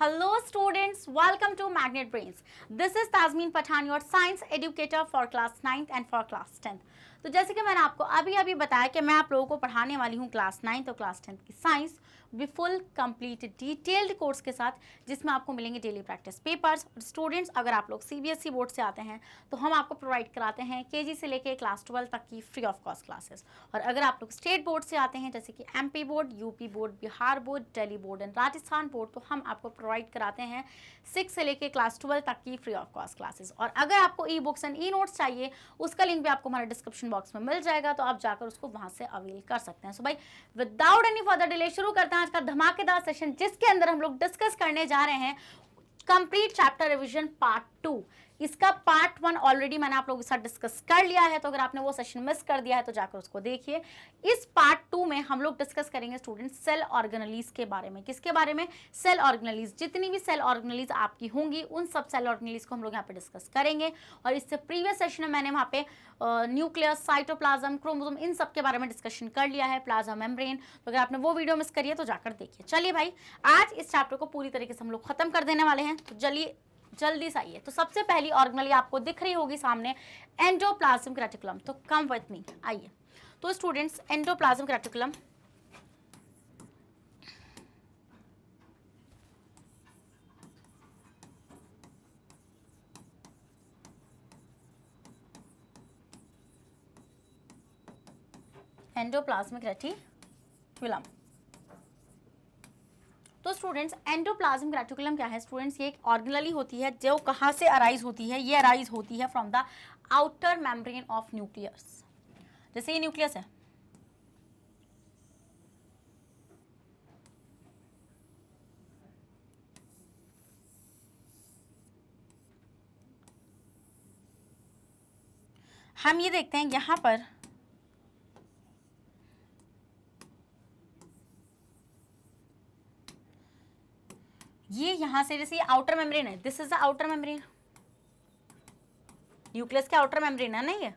Hello students, welcome to Magnet Brains. This is Tazmin Pathan, your science educator for class 9th and for class 10th. तो जैसे कि मैंने आपको अभी बताया कि मैं आप लोगों को पढ़ाने वाली हूँ क्लास 9th और क्लास 10th की science full complete detailed course के साथ, जिसमें आपको मिलेंगे डेली प्रैक्टिस पेपर्स। स्टूडेंट्स, अगर आप लोग सीबीएसई बोर्ड से आते हैं तो हम आपको प्रोवाइड कराते हैं केजी से लेके क्लास 12 तक की फ्री ऑफ कॉस्ट क्लासेस। और अगर आप लोग स्टेट बोर्ड से आते हैं जैसे कि MP board, UP board, Bihar board, Delhi board and Rajasthan board, तो हम आपको प्रोवाइड कराते हैं 6 से लेके क्लास 12 तक की फ्री ऑफ कॉस्ट क्लासेस। और अगर आपको e books and e notes चाहिए, उसका लिंक भी आपको हमारे डिस्क्रिप्शन बॉक्स में मिल जाएगा, तो आप जाकर उसको वहां से अवेल कर सकते हैं। सो भाई, विदाउट एनी फर्दर डिले शुरू करते हैं आज का धमाकेदार सेशन, जिसके अंदर हम लोग डिस्कस करने जा रहे हैं कंप्लीट चैप्टर रिवीजन पार्ट 2। इसका पार्ट 1 ऑलरेडी मैंने आप लोगों के साथ डिस्कस कर लिया है, तो अगर आपने वो सेशन मिस कर दिया है तो जाकर उसको देखिए। इस पार्ट 2 में हम लोग डिस्कस करेंगे स्टूडेंट सेल ऑर्गेनेलीज के बारे में। किसके बारे में? Cell organelles. जितनी भी सेल ऑर्गेनेलीज आपकी होंगी उन सब सेल ऑर्गेनेलीज को हम लोग यहाँ पे डिस्कस करेंगे। और इससे प्रीवियस सेशन में मैंने वहाँ पे न्यूक्लियस, साइटोप्लाज्म, क्रोमोसोम, इन सब के बारे में डिस्कशन कर लिया है, प्लाज्मा मेम्ब्रेन। तो अगर आपने वो वीडियो मिस करी है तो जाकर देखिए। चलिए भाई, आज इस चैप्टर को पूरी तरीके से हम लोग खत्म कर देने वाले हैं, तो चलिए जल्दी से आइए। तो सबसे पहली ऑर्गेनेली आपको दिख रही होगी सामने, एंडोप्लाज्मिक रेटिकुलम। तो कम विथ मी, आइए। तो students, endoplasmic reticulum endoplasmic reticulum. तो स्टूडेंट्स, एंडोप्लाज्मिक रेटिकुलम क्या है स्टूडेंट्स? ये एक ऑर्गेनेली होती है जो कहाँ से अराइज होती है? ये अराइज होती है from the outer membrane of nucleus. जैसे ये न्यूक्लियस है, हम ये देखते हैं यहाँ पर ये यहाँ से, जैसे ये आउटर मेम्ब्रेन है, this is the outer membrane, nucleus के आउटर मेम्ब्रेन है ना ये।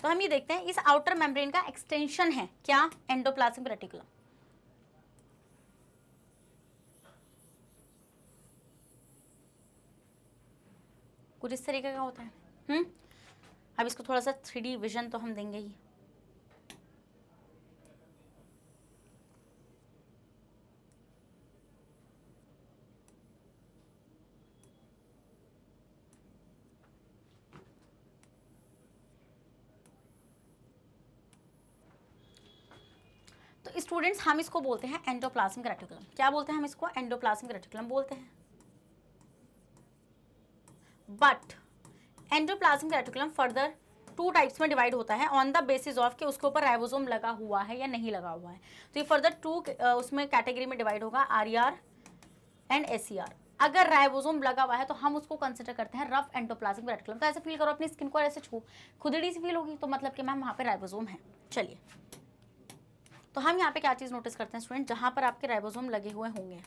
तो हम ये देखते हैं इस आउटर मेम्ब्रेन का एक्सटेंशन है क्या? Endoplasmic reticulum. कुछ इस तरीके का होता है। अब इसको थोड़ा सा 3D विजन तो हम देंगे ही। तो स्टूडेंट्स, हम इसको बोलते हैं एंडोप्लाज्मिक रेटिकुलम। क्या बोलते हैं हम इसको? एंडोप्लाज्मिक रेटिकुलम बोलते हैं। But endoplasmic reticulum further 2 types में डिवाइड होता है ऑन द बेसिस ऑफ कि उसके ऊपर राइबोसोम लगा हुआ है या नहीं लगा हुआ है। तो ये फर्दर 2 उसमें कैटेगरी में डिवाइड होगा, आरईआर एंड एसईआर। अगर राइबोसोम लगा हुआ है तो हम उसको कंसिडर करते हैं रफ एंडोप्लाज्मिक रेटिकुलम। तो ऐसे फील करो अपनी स्किन को, ऐसे छू, खुदड़ी से फील होगी, तो मतलब कि मैम वहाँ पे राइबोसोम है। चलिए, तो हम यहाँ पे क्या चीज़ नोटिस करते हैं स्टूडेंट? जहाँ पर आपके राइबोसोम लगे हुए होंगे,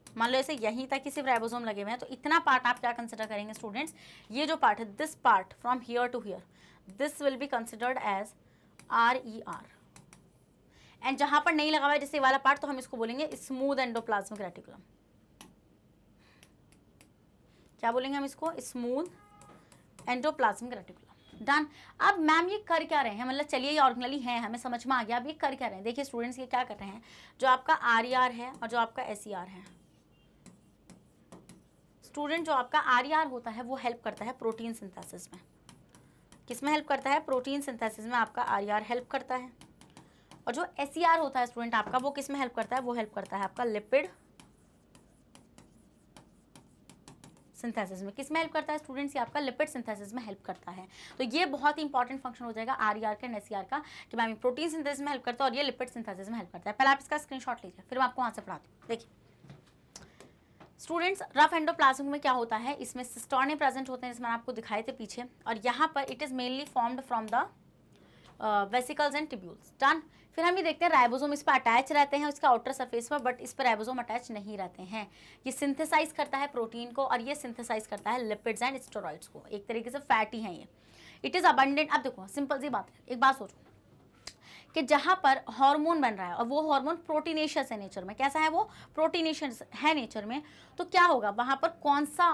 मान लो ऐसे यहीं तक कि सिर्फ राइबोसोम लगे हुए हैं, तो इतना पार्ट आप क्या कंसिडर करेंगे स्टूडेंट्स? ये जो पार्ट है, this part from here to here, this will be considered as RER। And जहां पर नहीं लगा हुआ है जैसे वाला पार्ट, तो हम इसको बोलेंगे स्मूथ एंडोप्लाज्मिक रेटिकुलम। क्या बोलेंगे हम इसको? Smooth endoplasmic reticulum. डन। अब मैम ये कर क्या रहे हैं? मतलब चलिए ये ऑर्गेनेली है, हमें समझ में आ गया। अब ये कर क्या रहे हैं? देखिए स्टूडेंट्स, ये क्या कर रहे हैं, जो आपका RER है और जो आपका SER है, स्टूडेंट जो आपका RER होता है वो हेल्प करता है प्रोटीन सिंथेसिस में। किस में हेल्प करता है? प्रोटीन सिंथेसिस में आपका RER हेल्प करता है। और जो SER होता है स्टूडेंट आपका, वो किस में हेल्प करता है? वो हेल्प करता है आपका लिपिड सिंथेसिस में। किस में हेल्प करता है स्टूडेंट्स? ये आपका लिपिड सिंथेसिस में हेल्प करता है। तो ये बहुत ही इंपॉर्टेंट फंक्शन हो जाएगा RER का एंड SER का, कि मैम प्रोटीन सिंथेसिस में हेल्प करता है और ये लिपिड सिंथेसिस में हेल्प करता है। पहले आप इसका स्क्रीनशॉट लीजिए, फिर मैं आपको वहाँ से पढ़ाती हूँ। देखिए स्टूडेंट्स, रफ एंडोप्लाज्म में क्या होता है, इसमें सिस्टोर्ने प्रेजेंट होते हैं, जिसमें आपको दिखाए थे पीछे। और यहाँ पर it is mainly formed from the vesicles and tubules. Done. फिर हम ये देखते हैं राइबोसोम इस पर अटैच रहते हैं इसका आउटर सरफेस पर, बट इस पर राइबोसोम अटैच नहीं रहते हैं। ये सिंथेसाइज करता है प्रोटीन को और ये सिंथेसाइज करता है लिपिड्स एंड स्टेरॉइड्स को। एक तरीके से फैटी हैं ये। It is abundant. अब देखो सिंपल सी बात है, एक बात सोचो कि जहां पर हार्मोन बन रहा है और वो हार्मोन प्रोटीनेशियस है नेचर में, कैसा है वो, प्रोटीनेशियस है नेचर में, तो क्या होगा वहां पर कौन सा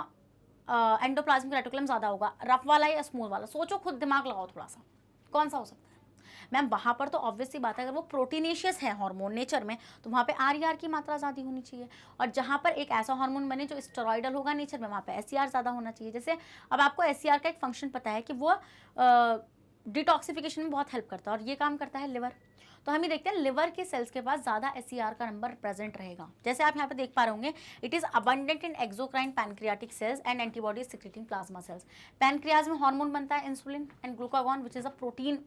एंडोप्लाज्मिक रेटिकुलम ज्यादा होगा, रफ वाला या स्मूथ वाला, सोचो खुद दिमाग लगाओ थोड़ा सा, कौन सा हो सकता है। मैम वहाँ पर तो ऑब्वियसली बात है, अगर वो प्रोटीनेशियस है हार्मोन नेचर में तो वहाँ पे आर की मात्रा ज़्यादा होनी चाहिए, और जहाँ पर एक ऐसा हार्मोन बने जो स्टेरॉइडल होगा नेचर में, वहाँ पे एस ज़्यादा होना चाहिए। जैसे अब आपको एस का एक फंक्शन पता है कि वो डिटॉक्सिफिकेशन में बहुत हेल्प करता है, और ये काम करता है लिवर। तो हम ये देखते हैं लिवर के सेल्स के पास ज़्यादा एस का नंबर प्रेजेंट रहेगा। जैसे आप यहाँ पे देख पा रहे होंगे, it is abundant in exocrine pancreatic cells and antibodies secreting plasma cells. Pancreas में हार्मोन बनता है insulin and glucagon which is a protein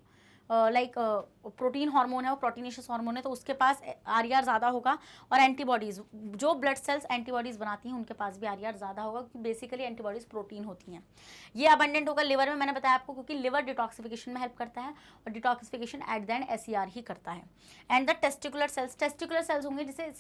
protein hormone है, वो प्रोटीनेशियस हार्मोन है, तो उसके पास आर ज़्यादा होगा। और एंटीबॉडीज़, जो ब्लड सेल्स एंटीबॉडीज़ बनाती हैं उनके पास भी आर ज़्यादा होगा, क्योंकि बेसिकली एंटीबॉडीज़ प्रोटीन होती हैं। ये अबंडेंट होगा लिवर में, मैंने बताया आपको, क्योंकि लिवर डिटॉक्सिफिकेशन में हेल्प करता है, और डिटॉक्सिफिकेशन एट द एंड एस ही करता है। एंड द टेस्टिकुलर सेल्स होंगे, जैसे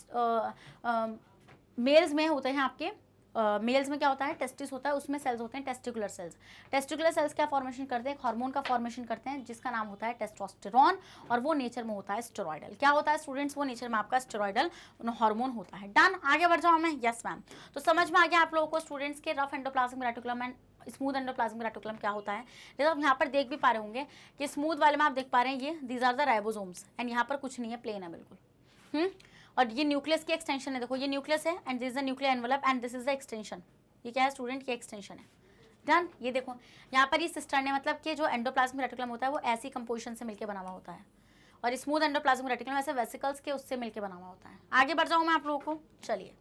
मेल्स में होते हैं आपके, मेल्स में क्या होता है, टेस्टिस होता है, उसमें सेल्स होते हैं टेस्टिकुलर सेल्स। टेस्टिकुलर सेल्स क्या फॉर्मेशन करते हैं, एक हार्मोन का फॉर्मेशन करते हैं जिसका नाम होता है टेस्टोस्टेरोन, और वो नेचर में होता है स्टेरॉइडल। क्या होता है स्टूडेंट्स, वो नेचर में आपका स्टेरॉइडल हार्मोन होता है। डन, आगे बढ़ जाऊँ मैं, यस मैम। तो समझ में आ गया आप लोगों को स्टूडेंट्स के rough endoplasmic reticulum and smooth endoplasmic reticulum क्या होता है। जैसे आप यहाँ पर देख भी पा रहे होंगे कि स्मूथ वाले में आप देख पा रहे हैं ये these are the ribosomes, and यहाँ पर कुछ नहीं है, प्लेन है बिल्कुल। और ये न्यूक्लियस की एक्सटेंशन है, देखो ये न्यूक्लियस है and this is the nuclear envelope and this is the extension. ये क्या है स्टूडेंट, ये एक्सटेंशन है। डन, ये देखो यहाँ पर ये सिस्टर्न है, मतलब कि जो एंडोप्लाज्मिक रेटिकुलम होता है वो ऐसी कंपोजिशन से मिलकर बना हुआ होता है, और स्मूथ एंडोप्लाज्मिक रेटिकुलम ऐसे वेसिकल्स के उससे मिलकर बना हुआ होता है। आगे बढ़ जाऊँ मैं आप लोगों को, चलिए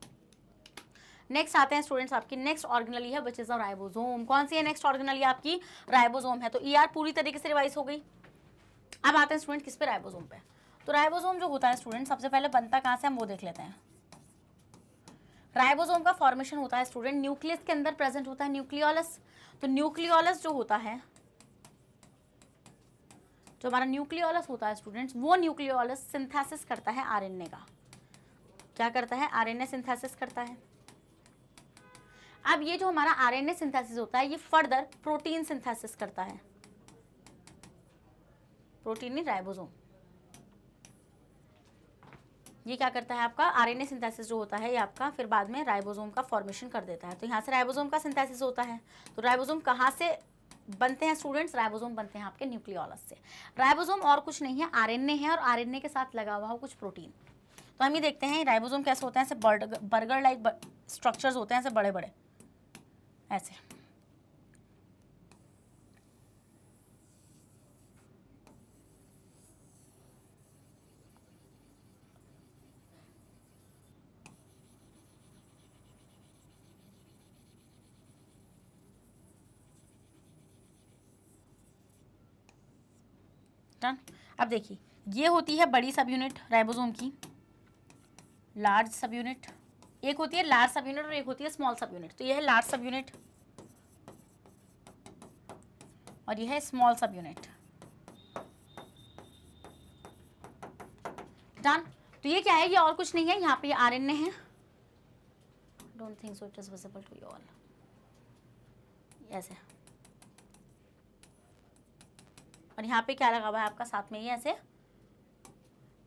नेक्स्ट आते हैं स्टूडेंट्स, आपकी नेक्स्ट ऑर्गेनली है विच इज अ राइबोसोम। कौन सी है नेक्स्ट ऑर्गेनली आपकी, राइबोसोम है। तो ईआर पूरी तरीके से रिवाइज हो गई। अब आते हैं स्टूडेंट किस पे, राइबोसोम पे। तो राइबोसोम जो होता है स्टूडेंट, सबसे पहले बनता कहाँ से हम वो देख लेते हैं। राइबोसोम का फॉर्मेशन होता है स्टूडेंट न्यूक्लियस के अंदर प्रेजेंट होता है न्यूक्लियोलस। तो न्यूक्लियोलस जो होता है, जो हमारा न्यूक्लियोलस होता है स्टूडेंट्स, वो न्यूक्लियोलस सिंथेसिस करता है आरएनए का। क्या करता है, आरएनए सिंथेसिस करता है। अब ये जो हमारा आरएनए सिंथेसिस होता है, ये फर्दर प्रोटीन सिंथेसिस करता है। प्रोटीन नहीं, राइबोसोम। ये क्या करता है आपका, आरएनए सिंथेसिस जो होता है ये आपका फिर बाद में राइबोसोम का फॉर्मेशन कर देता है। तो यहाँ से राइबोसोम का सिंथेसिस होता है। तो राइबोसोम कहाँ से बनते हैं स्टूडेंट्स, राइबोसोम बनते हैं आपके न्यूक्लियोलस से। राइबोसोम और कुछ नहीं है, आरएनए है, और आरएनए के साथ लगा हुआ हो कुछ प्रोटीन। तो हम ये देखते हैं राइबोसोम कैसे होते हैं, ऐसे बर्गर लाइक स्ट्रक्चर्स होते हैं, ऐसे बड़े बड़े ऐसे। डन। अब देखिए ये होती है बड़ी सब यूनिट राइबोसोम की, लार्ज सब यूनिट। एक होती है लार्ज सब यूनिट और एक होती है स्मॉल सब यूनिट। तो ये है लार्ज सब यूनिट और ये है स्मॉल सब यूनिट। डन। तो ये क्या है, ये और कुछ नहीं है, यहाँ पे ये आरएनए है। Don't think so it is visible to you all. ऐसे, और यहाँ पे क्या लगा हुआ है आपका, साथ में ये ऐसे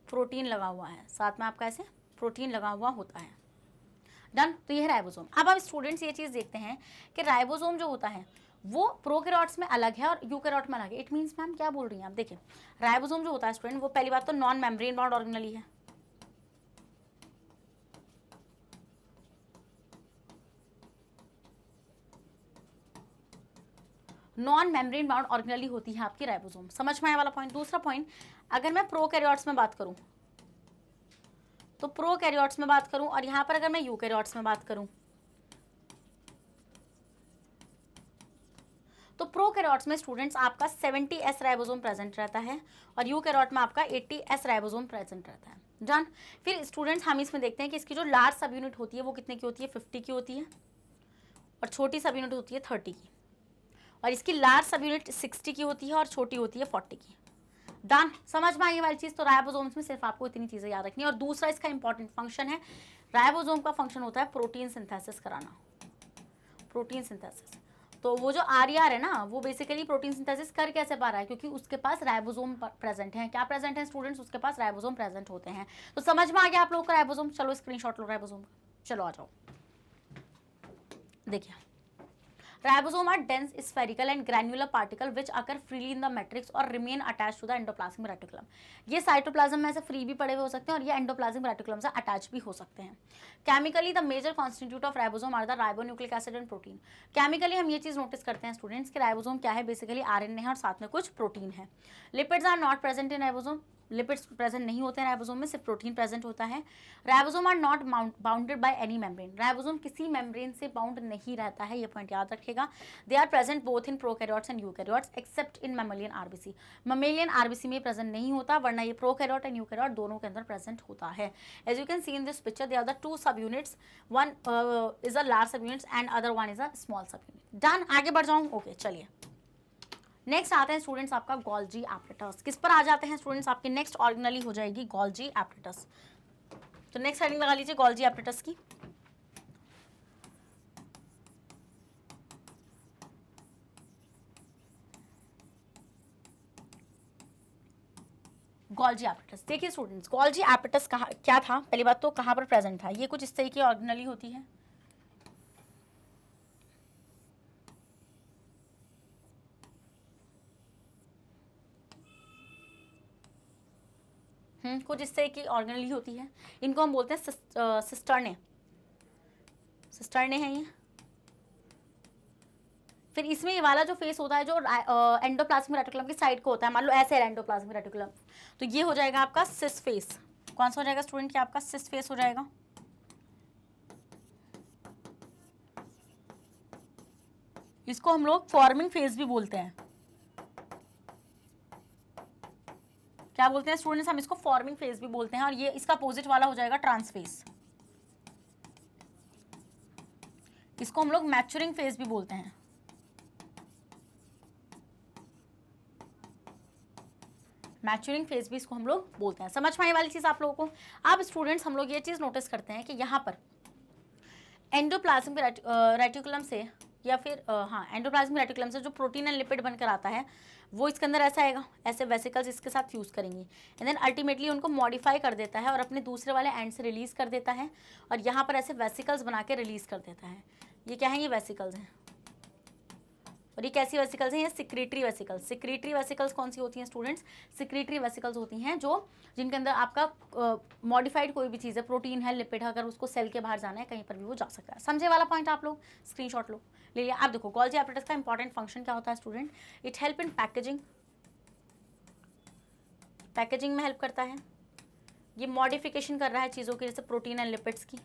प्रोटीन लगा हुआ है, साथ में आपका ऐसे प्रोटीन लगा हुआ होता है। डन। तो ये है राइबोसोम। अब आप स्टूडेंट्स ये चीज़ देखते हैं कि राइबोसोम जो होता है वो प्रोकैरियोट्स में अलग है और यूकैरियोट में अलग है। इट मीन्स मैम क्या बोल रही हैं आप, देखिए राइबोसोम जो होता है स्टूडेंट, वो पहली बात तो नॉन मेम्ब्रेन बाउंड ऑर्गेनली है। नॉन मेम्ब्रेन बाउंड ऑर्गेनली होती है आपकी राइबोसोम। समझ में आया वाला पॉइंट। दूसरा पॉइंट, अगर मैं प्रोकैरियोट्स में बात करूं तो प्रोकैरियोट्स में बात करूं, और यहां पर अगर मैं यूकैरियोट्स में बात करूं तो प्रोकैरियोट्स में स्टूडेंट्स आपका 70S राइबोसोम प्रेजेंट रहता है और यूकैरियोट में आपका 80S राइबोसोम प्रेजेंट रहता है। डन। फिर स्टूडेंट्स हम इसमें देखते हैं कि इसकी जो लार्ज सब यूनिट होती है वो कितने की होती है, 50 की होती है, और छोटी सब यूनिट होती है 30 की, और इसकी लार्ज सब यूनिट 60 की होती है और छोटी होती है 40 की। डन। समझ में आई वाली चीज़। तो राइबोसोम्स में सिर्फ आपको इतनी चीज़ें याद रखनी है। और दूसरा इसका इंपॉर्टेंट फंक्शन है, राइबोसोम का फंक्शन होता है प्रोटीन सिंथेसिस कराना, प्रोटीन सिंथेसिस। तो तो वो जो RER है ना, वो बेसिकली प्रोटीन सिंथेसिस कर कैसे पा रहा है, क्योंकि उसके पास राइबोसोम प्रेजेंट है। क्या प्रेजेंट है स्टूडेंट्स, उसके पास राइबोसोम प्रेजेंट होते हैं। तो समझ में आ गया आप लोग का राइबोसोम। चलो स्क्रीनशॉट लो राइबोसोम का, चलो आ जाओ। देखिए, ribosome are dense spherical and granular particle which occur freely in the matrix और remain attach to the endoplasmic reticulum. ये साइटोप्लाज्म में से फ्री भी पड़े हुए हो सकते हैं और ये एंडोप्लाज्मिक रेटिकुलम से अटैच भी हो सकते हैं। Chemically the major constitute of ribosome are the ribonucleic acid and protein. Chemically हम ये चीज नोटिस करते हैं स्टूडेंट्स कि राइबोसोम क्या है, बेसिकली RNA है और साथ में कुछ प्रोटीन है। Lipids are not present in ribosome. Lipids present नहीं होते हैं राइबोसोम में, सिर्फ प्रोटीन प्रेजेंट होता है। Ribosome are not bounded by any membrane. Ribosome किसी मेम्ब्रेन से बाउंड नहीं रहता है, ये पॉइंट याद रखिएगा। They are present both in prokaryotes and eukaryotes except in mammalian RBC। Mammalian RBC में प्रेजेंट नहीं होता, वरना ये प्रोकैरियोट एंड यूकैरियोट दोनों के अंदर प्रेजेंट होता है। As you can see in this picture, they are the two sub units, one is a large sub units and other one is a small sub unit. Done, आगे बढ़ जाऊँ। Okay चलिए, next आते हैं students आपका Golgi apparatus. किस पर आ जाते हैं स्टूडेंट्स, आपकी नेक्स्ट ऑर्गेनली हो जाएगी गोल्जी एपरेटस। तो नेक्स्ट हेडिंग लगा लीजिए गोल्जी एपरेटस की। Golgi apparatus. देखिए स्टूडेंट्स, गोल्जी एपरेटस क्या था, पहली बात तो कहाँ पर प्रेजेंट था। ये कुछ इस तरीके की ऑर्गेनली होती है। कुछ इस तरह की ऑर्गेनली होती है। इनको हम बोलते हैं सिस्टर्ने। सिस्टर्ने हैं ये। फिर इसमें ये वाला जो फेस होता है जो एंडोप्लाज्मिक रेटिकुलम की साइड को होता है, मान लो ऐसे है एंडोप्लाज्मिक रेटिकुलम, तो ये हो जाएगा आपका सिस फेस। कौन सा हो जाएगा स्टूडेंट, क्या आपका सिस फेस हो जाएगा। इसको हम लोग फॉर्मिंग फेज भी बोलते हैं। क्या बोलते हैं स्टूडेंट्स, हम इसको फॉर्मिंग फेज भी बोलते हैं। और ये इसका अपोजिट वाला हो जाएगा ट्रांसफेज। इसको हम लोग मैच्योरिंग फेज भी बोलते हैं। मैच्योरिंग फेज भी इसको हम लोग बोलते हैं। समझ में आने वाली चीज आप लोगों को। अब स्टूडेंट्स हम लोग ये चीज नोटिस करते हैं कि यहाँ पर एंडोप्लाज्मिक रेटिकुलम से या फिर एंडोप्लाज्मिक रेटिकुलम से जो प्रोटीन एंड लिपिड बनकर आता है वो इसके अंदर ऐसा आएगा, ऐसे वेसिकल्स इसके साथ फ्यूज करेंगी एंड देन अल्टीमेटली उनको मॉडिफाई कर देता है और अपने दूसरे वाले एंड से रिलीज कर देता है और यहाँ पर ऐसे वेसिकल्स बना के रिलीज कर देता है। ये क्या है, ये वेसिकल्स हैं। और ये कैसी वेसिकल्स हैं, ये सिक्रेटरी वेसिकल्स। सिक्रेटरी वेसिकल्स कौन सी होती हैं स्टूडेंट्स, सिक्रेटरी वेसिकल्स होती हैं जो जिनके अंदर आपका मॉडिफाइड कोई भी चीज़ है, प्रोटीन है, लिपिड है, अगर उसको सेल के बाहर जाना है कहीं पर भी वो जा सकता है। समझे वाला पॉइंट आप लोग, स्क्रीनशॉट लो, ले लिया। आप देखो गोल्जी एपरेटस का इंपॉर्टेंट फंक्शन क्या होता है student, it help in packaging. Packaging में हेल्प करता है। ये मॉडिफिकेशन कर रहा है चीज़ों की, जैसे प्रोटीन एंड लिपिड्स की।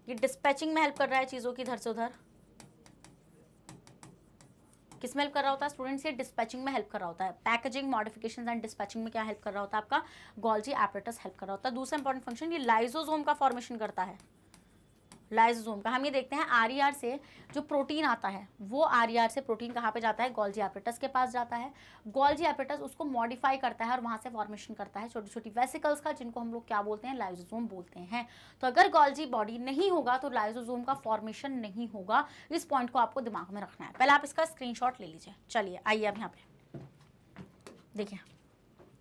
ये डिस्पैचिंग में हेल्प कर रहा है चीज़ों की इधर से उधर। किस में हेल्प कर रहा होता है स्टूडेंट्स, ये डिस्पैचिंग में हेल्प कर रहा होता है। पैकेजिंग, मॉडिफिकेशन एंड डिस्पैचिंग में क्या हेल्प कर रहा होता है, आपका गोल्जी एपरेटस हेल्प कर रहा होता है। दूसरा इंपॉर्टेंट फंक्शन, ये लाइसोसोम का फॉर्मेशन करता है। लाइसोसोम का हम ये देखते हैं RER से जो प्रोटीन आता है वो RER से प्रोटीन कहाँ पे जाता है, गोल्जी एपरेटस के पास जाता है। गोल्जी एपरेटस उसको मॉडिफाई करता है और वहाँ से फॉर्मेशन करता है छोटी छोटी वेसिकल्स का, जिनको हम लोग क्या बोलते हैं, लाइसोसोम बोलते हैं। तो अगर गोल्जी बॉडी नहीं होगा तो लाइसोसोम का फॉर्मेशन नहीं होगा। इस पॉइंट को आपको दिमाग में रखना है। पहले आप इसका स्क्रीनशॉट ले लीजिए। चलिए आइए अब यहाँ पे देखिए,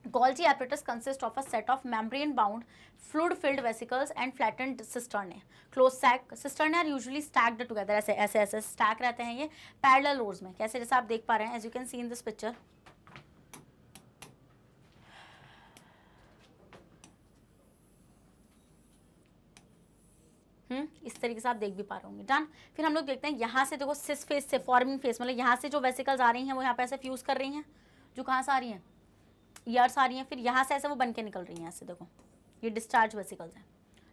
Golgi apparatus consists of a set of membrane-bound, fluid-filled vesicles and flattened cisternae. Closed sac cisternae are usually stacked together. ऐसे ऐसे ऐसे stack रहते हैं ये parallel rows में। कैसे, जैसे आप देख पा रहे हैं, as you can see in this picture. इस तरीके से आप देख भी पा रहे होंगे। डन। फिर हम लोग देखते हैं यहाँ से, देखो सिस फेस से फॉर्मिंग फेस, मतलब यहाँ से जो वेसिकल्स आ रही हैं वो यहाँ पे ऐसे फ्यूज कर रही हैं, जो कहाँ से आ रही हैं, ईयर्स आ रही हैं। फिर यहाँ से ऐसे वो बन के निकल रही हैं, ऐसे देखो ये डिस्चार्ज वेसिकल्स हैं।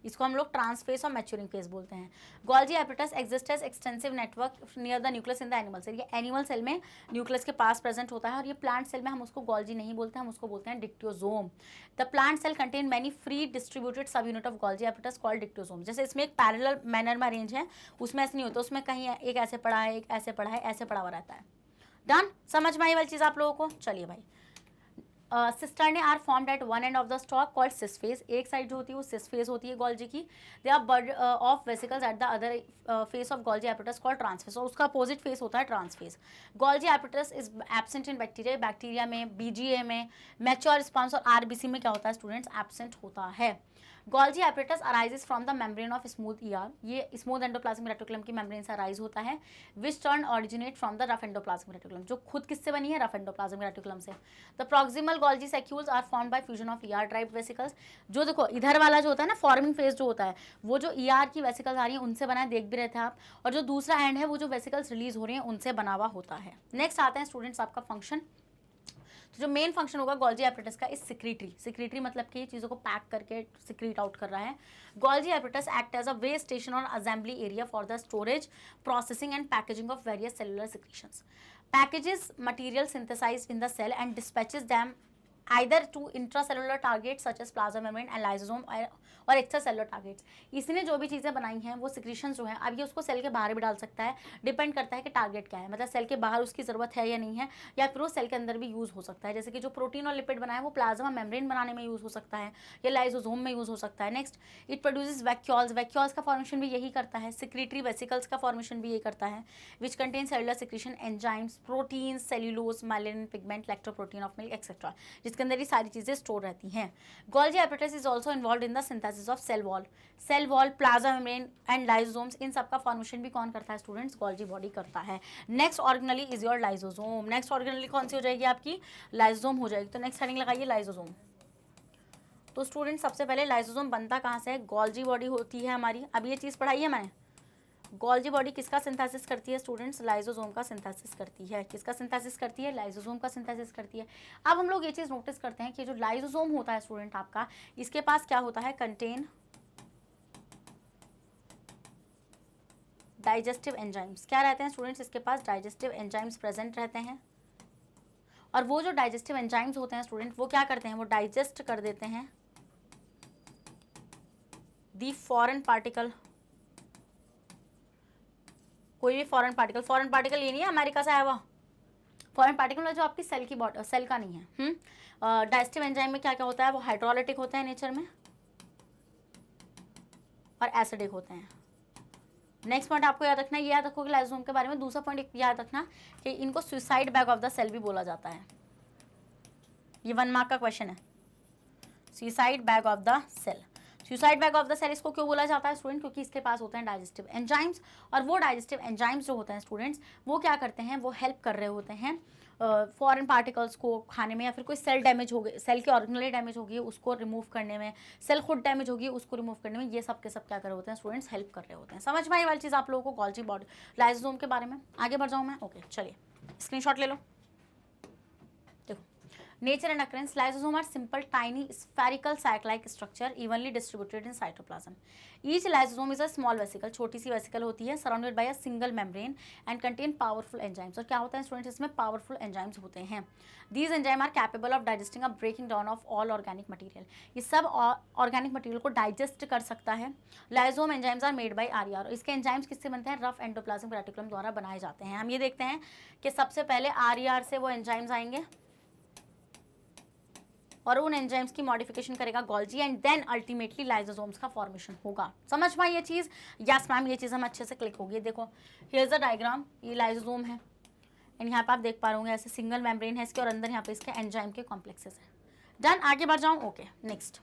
इसको हम लोग ट्रांसफेस और मैच्योरिंग फेस बोलते हैं। Golgi apparatus exist as extensive network near the nucleus in the animal cell. ये एनिमल सेल में न्यूक्लियस के पास प्रेजेंट होता है और ये प्लांट सेल में हम उसको गोल्जी नहीं बोलते हैं, हम उसको बोलते हैं dictyosome. The plant cell contain many free distributed sub unit of Golgi apparatus called dictyosome. जैसे इसमें एक पैरेलल मैनर में अरेंज है, उसमें ऐसे नहीं होता, उसमें कहीं एक ऐसे पड़ा है, एक ऐसे पड़ा है, ऐसे पड़ा हुआ रहता है। डन, समझ में आई वाली चीज़ आप लोगों को। चलिए भाई, cisternae are formed at one end of the stock called cis phase, एक साइड जो होती है वो सिस फेज होती है गोल्जी की। They are bird of vesicles at the other face of Golgi apparatus called trans face, और उसका अपोजिट फेस होता है trans face. Golgi apparatus is absent in bacteria, bacteria में, बीजीए में, मैच्योर रिस्पॉन्स और आरबीसी में क्या होता है स्टूडेंट्स, एब्सेंट होता है। Golgi apparatus arises from the membrane of smooth ER, ये स्मूथ एंडोप्लाज्मिक रेटिकुलम की मेम्ब्रेन से अराइज होता है। Which turn originate from the rough endoplasmic reticulum, जो खुद किससे बनी है, रफ एंडोप्लाज्मिक रेटिकुलम से। The proximal Golgi saccules are formed by fusion of ER derived vesicles, जो देखो इधर वाला जो होता है ना फॉर्मिंग फेज जो होता है, वो जो ईआर की वेसिकल्स आ रही हैं उनसे बना है, देख भी रहे थे आप, और जो दूसरा एंड है वो जो वेसिकल्स रिलीज हो रही हैं उनसे बना हुआ होता है। नेक्स्ट आते हैं स्टूडेंट्स आपका फंक्शन। तो जो मेन फंक्शन होगा गोल्जी एपिटस का इस सिक्रीटरी, सिक्रीटरी मतलब कि चीज़ों को पैक करके सिक्रीट आउट कर रहा है। Golgi apparatus act as a way station और assembly area for the storage, processing and packaging of various cellular secretions, packages material synthesized in the cell and dispatches them either to intracellular targets such as plasma membrane and lysosome और extracellular targets। इसने जो भी चीज़ें बनाई हैं वो secretions जो हैं, अब ये उसको सेल के बाहर भी डाल सकता है, डिपेंड करता है कि टारगेट क्या है, मतलब सेल के बाहर उसकी ज़रूरत है या नहीं है, या फिर वो सेल के अंदर भी यूज़ हो सकता है। जैसे कि जो प्रोटीन और लिपिड बनाए वो प्लाज्मा मेम्ब्रेन बनाने में यूज़ हो सकता है या लाइसोसोम में यूज़ हो सकता है। Next, it produces vacuoles, vacuoles का फॉर्मेशन भी यही करता है, सिक्रीटरी वेसिकल्स का फॉर्मेशन भी यही करता है, which contain cellular secretion, enzymes, protein, cellulose, myelin pigment, lactoprotein of milk etcetera, जिसके अंदर ये सारी चीज़ें स्टोर रहती हैं। Golgi apparatus is also involve in the synthesis of cell wall, plasma membrane and lysosomes, इन सब का फॉर्मेशन भी कौन करता है स्टूडेंट्स, गोल्जी बॉडी करता है। Next organelle is your lysosome, next organelle कौन सी हो जाएगी आपकी, लाइसोसोम हो जाएगी। तो नेक्स्ट हेडिंग लगाइए लाइसोसोम। तो स्टूडेंट सबसे पहले लाइसोसोम बनता कहाँ से है, गोल्जी बॉडी होती है हमारी, अब ये चीज़ पढ़ाई है मैंने। गोल्जी बॉडी किसका सिंथेसिस करती है स्टूडेंट्स, लाइसोसोम का सिंथेसिस करती है। किसका सिंथेसिस करती है, लाइसोसोम का सिंथेसिस करती है। अब हम लोग ये चीज़ नोटिस करते हैं कि जो लाइसोसोम होता है स्टूडेंट आपका, इसके पास क्या होता है, कंटेन डाइजेस्टिव एंजाइम्स, क्या रहते हैं स्टूडेंट्स, इसके पास डाइजेस्टिव एंजाइम्स प्रेजेंट रहते हैं। और वो जो डाइजेस्टिव एंजाइम्स होते हैं स्टूडेंट, वो क्या करते हैं, वो डाइजेस्ट कर देते हैं दी फॉरेन पार्टिकल, कोई भी फॉरेन पार्टिकल ये नहीं है अमेरिका से आया हुआ फॉरेन पार्टिकल, जो आपकी सेल की सेल का नहीं है। डाइजेस्टिव एंजाइम में क्या क्या होता है, वो हाइड्रोलिटिक होते हैं नेचर में और एसिडिक होते हैं। नेक्स्ट पॉइंट आपको याद रखना है, ये याद रखो कि लाइसोसोम के बारे में। दूसरा पॉइंट याद रखना कि इनको suicide bag of the cell भी बोला जाता है, ये 1 मार्क का क्वेश्चन है, suicide bag of the cell. Suicide bag of the cell इसको क्यों बोला जाता है स्टूडेंट, क्योंकि इसके पास होते हैं डाइजेस्टिव एंजाइम्स, और वो डाइजेस्टिव एंजाइम्स जो होते हैं स्टूडेंट्स, वो क्या करते हैं, वो हेल्प कर रहे होते हैं फॉरेन पार्टिकल्स को खाने में, या फिर कोई सेल डैमेज हो गई, सेल की ऑर्गेनली डैमेज होगी उसको रिमूव करने में, सेल खुद डैमेज होगी उसको रिमूव करने में, ये सब के सब क्या कर रहे होते हैं स्टूडेंट्स, हेल्प कर रहे होते हैं। समझ में आई वाली चीज़ आप लोगों को गोल्जी बॉडी लाइसोसोम के बारे में। आगे बढ़ जाऊँ मैं, ओके चलिए स्क्रीनशॉट ले लो। Nature and occurrence, lysosome are simple tiny spherical sac-like structure evenly distributed in cytoplasm. Each lysosome is a small vesicle, छोटी सी वेसिकल होती है, surrounded by a single membrane and contain powerful enzymes। और क्या होता है students, इसमें powerful enzymes होते हैं। These enzymes are capable of digesting a breaking down of all organic material। ये सब ऑर्गेनिक मटेरियल को डाइजेस्ट कर सकता है। Lysosome enzymes are made by RER, इसके एंजाइम्स किससे बनते हैं, रफ एंडोप्लाज्मिक रेटिकुलम द्वारा बनाए जाते हैं। हम ये देखते हैं कि सबसे पहले आरईआर से वो एंजाइम्स आएंगे और उन एंजाइम्स की मॉडिफिकेशन करेगा Golgi, and then ultimately lysosomes का फॉर्मेशन होगा। समझ में ये चीज़, यस मैम ये चीज़ हम अच्छे से क्लिक होगी। देखो हियर इज द डायग्राम, ये लाइसोसोम है एंड यहाँ पे आप देख पा रहे होंगे ऐसे सिंगल मेम्ब्रेन है इसके, और अंदर यहाँ पे इसके एंजाइम के कॉम्प्लेक्सेस हैं। डन, आगे बढ़ जाऊँ, ओके नेक्स्ट।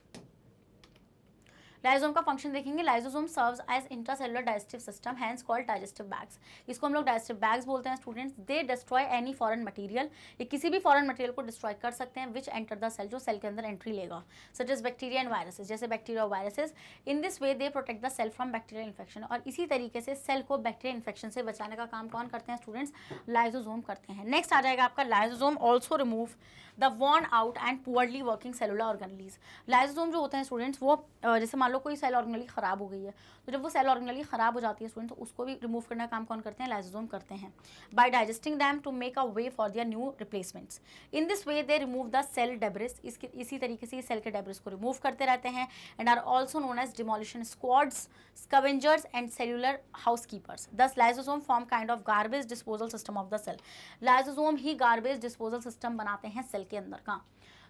लाइसोसोम का फंक्शन देखेंगे, lysosome serves as intracellular digestive system, hence called digestive bags. इसको हम लोग डाइजेस्टिव बैग्स बोलते हैं students. They destroy any foreign material, ये किसी भी फॉरेन मटेरियल को डिस्ट्रॉय कर सकते हैं, विच एंटर द सेल, जो सेल के अंदर एंट्री लेगा, such as bacteria and viruses, जैसे बैक्टीरिया और viruses. In this way they protect the cell from bacterial infection, और इसी तरीके से सेल को बैक्टीरियल इन्फेक्शन से बचाने का काम कौन करते हैं स्टूडेंट्स, लाइसोसोम करते हैं। नेक्स्ट आ जाएगा आपका, lysosome also remove the worn out and poorly working cellular organelles. Lysosome जो होते हैं स्टूडेंट्स, वो जैसे मान लो कोई सेल ऑर्गेनली खराब हो गई है, तो जब वो सेल ऑर्गेनली खराब हो जाती है स्टूडेंट, तो उसको भी रिमूव करने का काम कौन करते हैं, लाइसोसोम करते हैं, by digesting them to make a way for their new replacements. In this way they remove the cell debris, इसी तरीके से सेल के डेब्रिस को रिमूव करते रहते हैं, and are also known as demolition squads, scavengers and cellular housekeepers. Thus lysosome form kind of garbage disposal system of the cell. Lysosome ही garbage disposal system बनाते हैं सेल के अंदर का।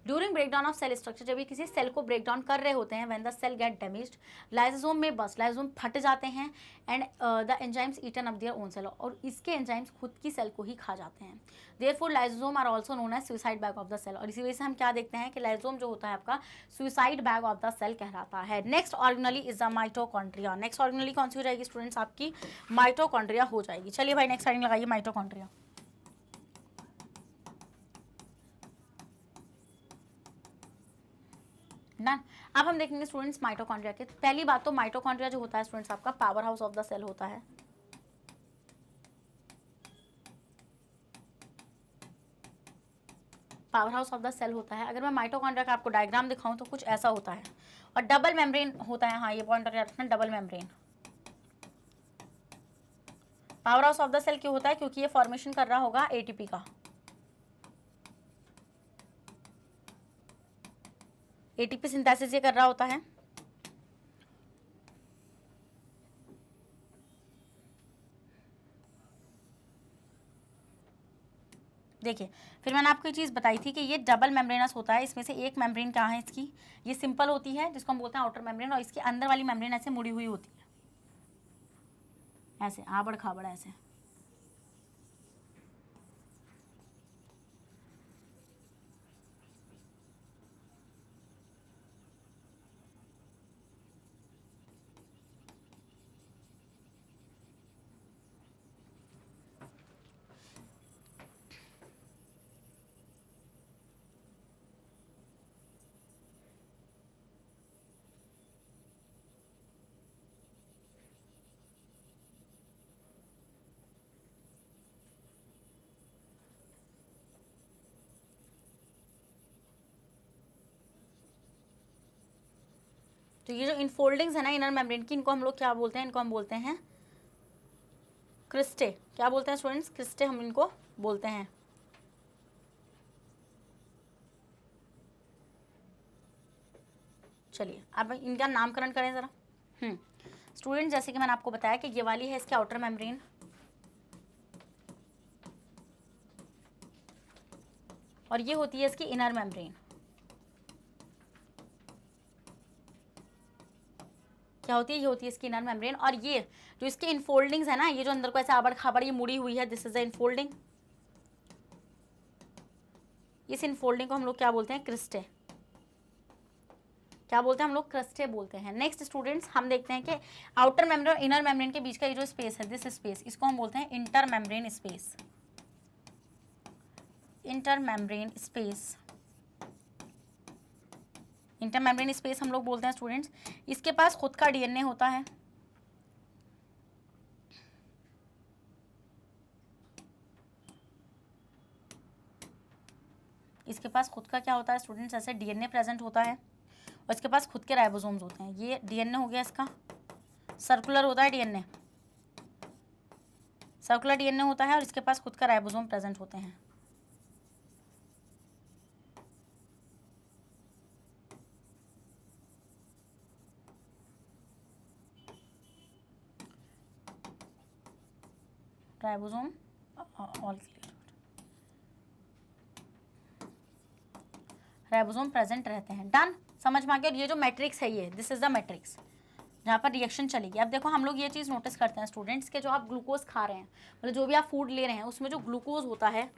During breakdown of cell structure, जब ये किसी cell को ब्रेक डाउन कर रहे होते हैं, when the cell get damaged, lysosome में बस, लाइसोसोम फट जाते हैं and the enzymes eaten up their own cell, और इसके एंजाइम्स खुद की सेल को ही खा जाते हैं। Therefore lysosome are also known as suicide bag of the cell, और इसी वजह से हम क्या देखते हैं कि लाइसोसोम जो होता है आपका suicide bag of the cell कहलाता है। Next organelle is the mitochondria. Next organelle कौन सी हो जाएगी स्टूडेंट्स, आपकी माइटोकॉन्ड्रिया हो जाएगी। चलिए भाई नेक्स्ट हेडिंग लगाइए माइटोकॉन्ड्रिया। ना अब हम देखेंगे स्टूडेंट्स माइटोकॉन्ड्रिया के। पहली बात तो माइटोकॉन्ड्रिया जो होता है स्टूडेंट्स आपका power house of the cell होता है। Power house of the cell होता है। अगर मैं माइटोकॉन्ड्रिया का आपको डायग्राम दिखाऊं तो कुछ ऐसा होता है, और डबल मेम्ब्रेन होता है। हाँ ये पॉइंट याद रखना, double membrane. Power house of the cell क्यों होता है, क्योंकि ये फॉर्मेशन कर रहा होगा एटीपी का। एटीपी सिंथेसिस ये कर रहा होता है। देखिए फिर मैंने आपको ये चीज़ बताई थी कि ये डबल मेम्ब्रेनस होता है। इसमें से एक मेम्ब्रेन कहाँ है इसकी, ये सिंपल होती है जिसको हम बोलते हैं आउटर मेम्ब्रेन, और इसके अंदर वाली मेम्ब्रेन ऐसे मुड़ी हुई होती है, ऐसे आबड़ खाबड़ ऐसे। तो ये जो इनफोल्डिंग्स है ना इनर मेम्ब्रेन की, इनको हम लोग क्या बोलते हैं, इनको हम बोलते हैं क्रिस्टे। क्या बोलते हैं स्टूडेंट्स, क्रिस्टे हम इनको बोलते हैं। चलिए अब इनका नामकरण करें ज़रा। स्टूडेंट जैसे कि मैंने आपको बताया कि ये वाली है इसके आउटर मेम्ब्रेन, और ये होती है इसकी इनर मेम्ब्रेन। क्या होती है, ये होती है इसकी इनर मेम्ब्रेन। और ये जो इसके इनफोल्डिंग्स है ना, ये जो अंदर को ऐसे आबड़ खाबड़ ये मुड़ी हुई है, दिस इज द इनफोल्डिंग। इस इनफोल्डिंग को हम लोग क्या बोलते हैं, क्रिस्टे। क्या बोलते हैं हम लोग, क्रिस्टे बोलते हैं। नेक्स्ट स्टूडेंट्स हम देखते हैं कि आउटर मेम्ब्रेन और इनर मेम्ब्रेन के बीच का ये जो स्पेस है, दिस स्पेस, इसको हम बोलते हैं inter membrane space. Inter membrane space, inter membrane space हम लोग बोलते हैं स्टूडेंट्स। इसके पास खुद का डीएनए होता है, इसके पास खुद का क्या होता है स्टूडेंट्स, ऐसे डीएनए प्रेजेंट होता है, और इसके पास खुद के राइबोसोम्स होते हैं। ये डीएनए हो गया इसका, सर्कुलर होता है डीएनए, सर्कुलर डीएनए होता है, और इसके पास खुद का राइबोसोम प्रेजेंट होते हैं। Ribosome all clear, ribosome present रहते हैं। डन, समझ में आ गया। और ये जो मैट्रिक्स है ये, दिस इज द मैट्रिक्स जहाँ पर रिएक्शन चलेगी। अब देखो हम लोग ये चीज़ नोटिस करते हैं स्टूडेंट्स के, जो आप ग्लूकोज खा रहे हैं, मतलब जो भी आप फूड ले रहे हैं, उसमें जो ग्लूकोज होता है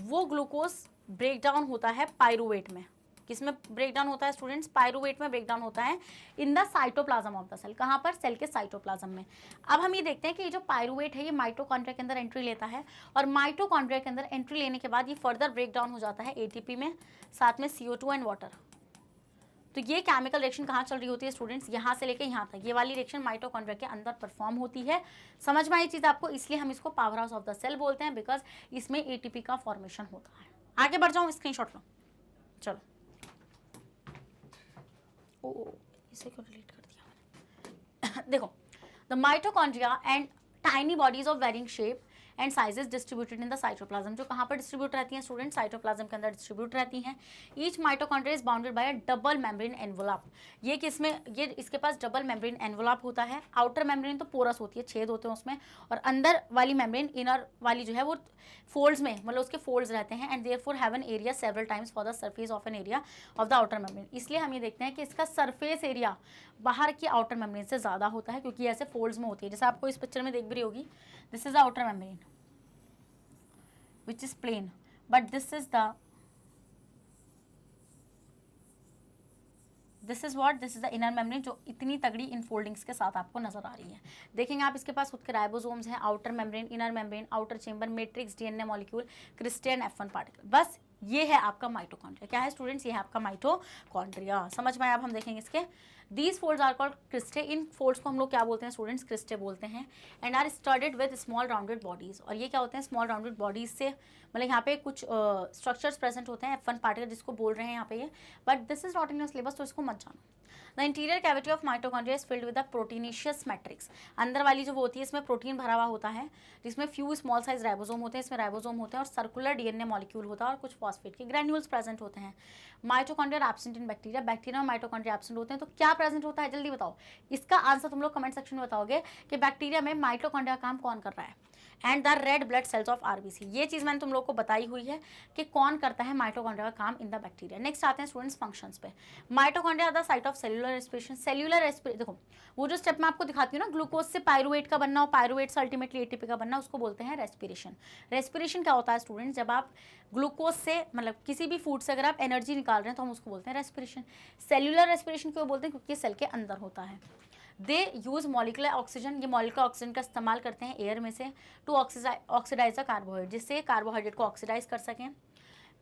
वो ग्लूकोज ब्रेक डाउन होता है पायरूवेट में। किसमें ब्रेक डाउन होता है स्टूडेंट्स, पायरूवेट में ब्रेक डाउन होता है in the cytoplasm of the cell. कहाँ पर, सेल के साइटोप्लाज्म में। अब हम ये देखते हैं कि ये जो पायरूवेट है ये माइटोकॉन्ड्रिया के अंदर एंट्री लेता है, और माइटोकॉन्ड्रिया के अंदर एंट्री लेने के बाद ये फर्दर ब्रेक डाउन हो जाता है एटीपी में, साथ में CO2 एंड वाटर। तो ये केमिकल रिएक्शन कहाँ चल रही होती है स्टूडेंट्स, यहाँ से लेके यहाँ तक, ये वाली रिएक्शन माइटोकॉन्ड्रिया के अंदर परफॉर्म होती है। समझ में आई चीज़ आपको, इसलिए हम इसको power house of the cell बोलते हैं, बिकॉज इसमें एटीपी का फॉर्मेशन होता है। आगे बढ़ जाऊँ, स्क्रीनशॉट लो। चलो, इसे क्यों डिलीट कर दिया मैंने देखो, the mitochondria and tiny bodies of varying shape and sizes distributed in the cytoplasm, जो कहाँ पर डिस्ट्रीब्यूट रहती हैं स्टूडेंट, साइटोप्लाज्म के अंदर डिस्ट्रीब्यूट रहती हैं। Each mitochondria is bounded by a double membrane envelope, ये किसमें, ये इसके पास डबल मेम्ब्रेन एनवलप होता है। आउटर मेम्ब्रेन तो पोरस होती है, छेद होते हैं उसमें, और अंदर वाली मेम्ब्रेन, इनर वाली जो है वो फोल्ड्स में, मतलब उसके फोल्ड्स रहते हैं। And therefore have an area several times for the surface of an area of the outer membrane, इसलिए हम ये देखते हैं कि इसका सरफेस एरिया बाहर की आउटर मेम्ब्रेन से ज़्यादा होता है, क्योंकि ऐसे फोल्ड्स में होती है। जैसे आपको इस पिक्चर में देख भी रही होगी, this is the outer membrane which is plain, but this is the inner membrane, जो इतनी तगड़ी इनफोल्डिंग्स के साथ आपको नजर आ रही है। देखेंगे आप, इसके पास खुद के राइबोसोम्स हैं, outer membrane, inner membrane, outer chamber, matrix, DNA molecule, crystal, F1 particle. बस ये है आपका माइटोकॉन्ड्रिया। क्या है स्टूडेंट्स, ये है आपका माइटोकॉन्ड्रिया। समझ में आया? अब हम देखेंगे इसके, these folds are called cristae, इन फोल्ड्स को हम लोग क्या बोलते हैं स्टूडेंट्स, क्रिस्टे बोलते हैं। And are studded with small rounded bodies, और ये क्या होते हैं, स्मॉल राउंडेड बॉडीज से, मतलब यहाँ पे कुछ स्ट्रक्चर्स प्रेजेंट होते हैं, F1 पार्टिकल जिसको बोल रहे हैं यहाँ पे ये, but this is not in your syllabus, तो इसको मत जानो। The interior cavity of mitochondria is filled with the proteinaceous matrix, अंदर वाली जो वो होती है इसमें प्रोटीन भरा हुआ होता है, जिसमें फ्यू स्मॉल साइज राइबोसोम होते हैं, इसमें राइबोसोम होते हैं, और सर्कुलर डीएनए मॉलिक्यूल होता है, और कुछ फॉस्फेट के ग्रैन्यूल्स प्रेजेंट होते हैं। Mitochondria absent in bacteria, bacteria में माइटोकॉन्ड्रिया एब्सेंट होते हैं, तो क्या प्रेजेंट होता है, जल्दी बताओ। इसका आंसर तुम लोग कमेंट सेक्शन में बताओगे कि बैक्टीरिया में माइटोकॉन्ड्रिया काम कौन कर रहा है। And the red blood cells of RBC, ये चीज़ मैंने तुम लोग को बताई हुई है कि कौन करता है माइटोकॉन्ड्रिया का काम इन द बैक्टीरिया। नेक्स्ट आते हैं स्टूडेंट्स फंक्शंस पे। Mitochondria the site of cellular respiration, cellular respiration, देखो वो जो स्टेप मैं आपको दिखाती हूँ ना, ग्लूकोज से पायरुवेट का बनना और पायरुवेट से अल्टीमेटली एटीपी का बनना, उसको बोलते हैं रेस्पिरेशन। रेस्पिरेशन क्या होता है स्टूडेंट्स, जब आप ग्लूकोज से, मतलब किसी भी फूड से अगर आप एनर्जी निकाल रहे हैं तो हम उसको बोलते हैं रेस्पिरेशन। सेल्यूलर रेस्पिरेशन क्यों बोलते हैं, क्योंकि सेल के अंदर होता है। दे यूज मॉलिकुलर ऑक्सीजन, ये मॉलिकुलर ऑक्सीजन का इस्तेमाल करते हैं एयर में से, टू ऑक्सीडाइज द कार्बोहाइड्रेट, जिससे कार्बोहाइड्रेट को ऑक्सीडाइज कर सकें।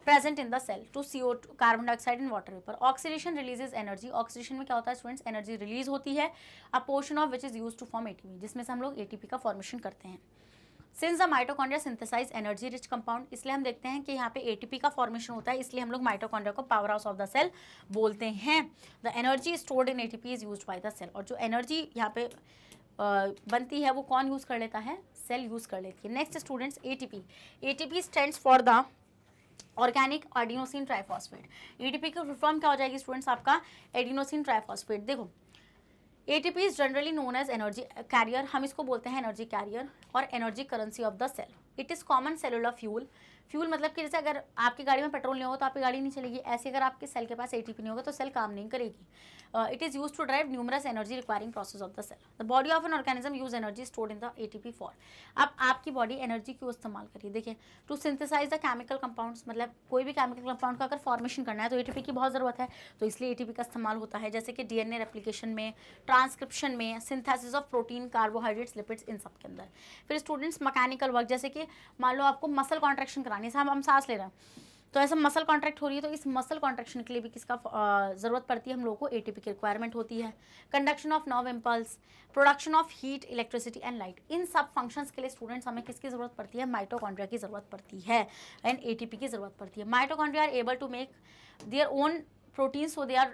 Present in the cell to CO2, carbon dioxide and water vapour. Oxidation releases energy, oxidation में क्या होता है स्टूडेंट्स, एनर्जी रिलीज होती है, a portion of which is use to form ATP, जिसमें से हम लोग एटीपी का फॉर्मेशन करते हैं। Since the mitochondria synthesize energy rich compound, इसलिए हम देखते हैं कि यहाँ पे एटीपी का फॉर्मेशन होता है, इसलिए हम लोग माइटोकॉन्ड्रिया को power house of the cell बोलते हैं। The energy stored in ATP is used by the cell, और जो एनर्जी यहाँ पे बनती है वो कौन यूज़ कर लेता है, सेल यूज़ कर लेती है। Next students ATP, ATP stands for the organic adenosine triphosphate. ATP की फुल फॉर्म क्या हो जाएगी स्टूडेंट्स, आपका एडिनोसिन ट्राइफॉस्फेट। देखो ATP is generally known as energy carrier, हम इसको बोलते हैं एनर्जी कैरियर और energy currency of the cell. It is common cellular fuel, fuel मतलब कि जैसे अगर आपकी गाड़ी में पेट्रोल नहीं होगा तो आपकी गाड़ी नहीं चलेगी, ऐसे अगर आपके सेल के पास ATP नहीं होगा तो सेल काम नहीं करेगी। It is use to drive numerous energy requiring process of the cell. The body of an organism use energy stored in the ATP for. अब आपकी बॉडी एनर्जी क्यों इस्तेमाल करिए, देखिए to synthesize the chemical compounds, मतलब कोई भी chemical compound का अगर फॉर्मेशन करना है तो ATP की बहुत ज़रूरत है, तो इसलिए ATP का इस्तेमाल होता है, जैसे कि DNA रेप्लिकेशन में, ट्रांसक्रिप्शन में, synthesis of protein, carbohydrates, lipids, इन सब के अंदर। फिर स्टूडेंट्स मैकेनिकल वर्क, जैसे कि मान लो आपको मसल कॉन्ट्रैक्शन करानी है, हम सांस ले रहे हैं तो ऐसा मसल कॉन्ट्रैक्ट हो रही है, तो इस मसल कॉन्ट्रैक्शन के लिए भी किसका ज़रूरत पड़ती है, हम लोगों को ATP की रिक्वायरमेंट होती है। Conduction of nerve impulse, production of heat, electricity and light, इन सब फंक्शंस के लिए स्टूडेंट्स हमें किसकी ज़रूरत पड़ती है, माइटोकॉन्ड्रिया की ज़रूरत पड़ती है एंड ATP की ज़रूरत पड़ती है। Mitochondria are able to make their own protein, so they are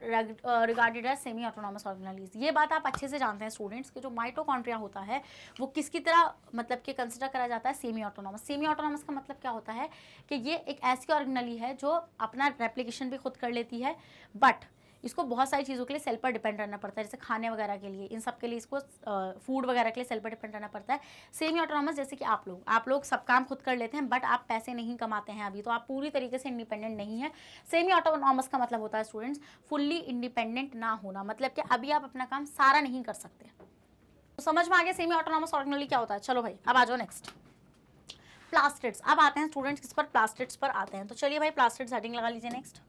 regarded as semi autonomous organise. ये बात आप अच्छे से जानते हैं स्टूडेंट्स कि जो माइटोकॉन्ड्रिया होता है वो किसकी तरह मतलब कि कंसिडर करा जाता है, सेमी ऑटोनॉमस। सेमी ऑटोनॉमस का मतलब क्या होता है कि ये एक ऐसी ऑर्गेनली है जो अपना रेप्लिकेशन भी खुद कर लेती है, बट इसको बहुत सारी चीज़ों के लिए सेल पर डिपेंड रहना पड़ता है, जैसे खाने वगैरह के लिए, इन सब के लिए इसको फूड वगैरह के लिए सेल पर डिपेंड रहना पड़ता है। सेमी ऑटोनॉमस जैसे कि आप लोग सब काम खुद कर लेते हैं, बट आप पैसे नहीं कमाते हैं अभी, तो आप पूरी तरीके से इंडिपेंडेंट नहीं है। सेमी ऑटोनॉमस का मतलब होता है स्टूडेंट्स फुल्ली इंडिपेंडेंट ना होना, मतलब कि अभी आप अपना काम सारा नहीं कर सकते। तो समझ में आ गया सेमी ऑटोनॉमस ऑर्गेनली क्या होता है। चलो भाई अब आ जाओ नेक्स्ट, प्लास्टिड्स। अब आते हैं स्टूडेंट्स किस पर, प्लास्टिड्स पर आते हैं। तो चलिए भाई प्लास्टिड्स हेडिंग लगा लीजिए नेक्स्ट।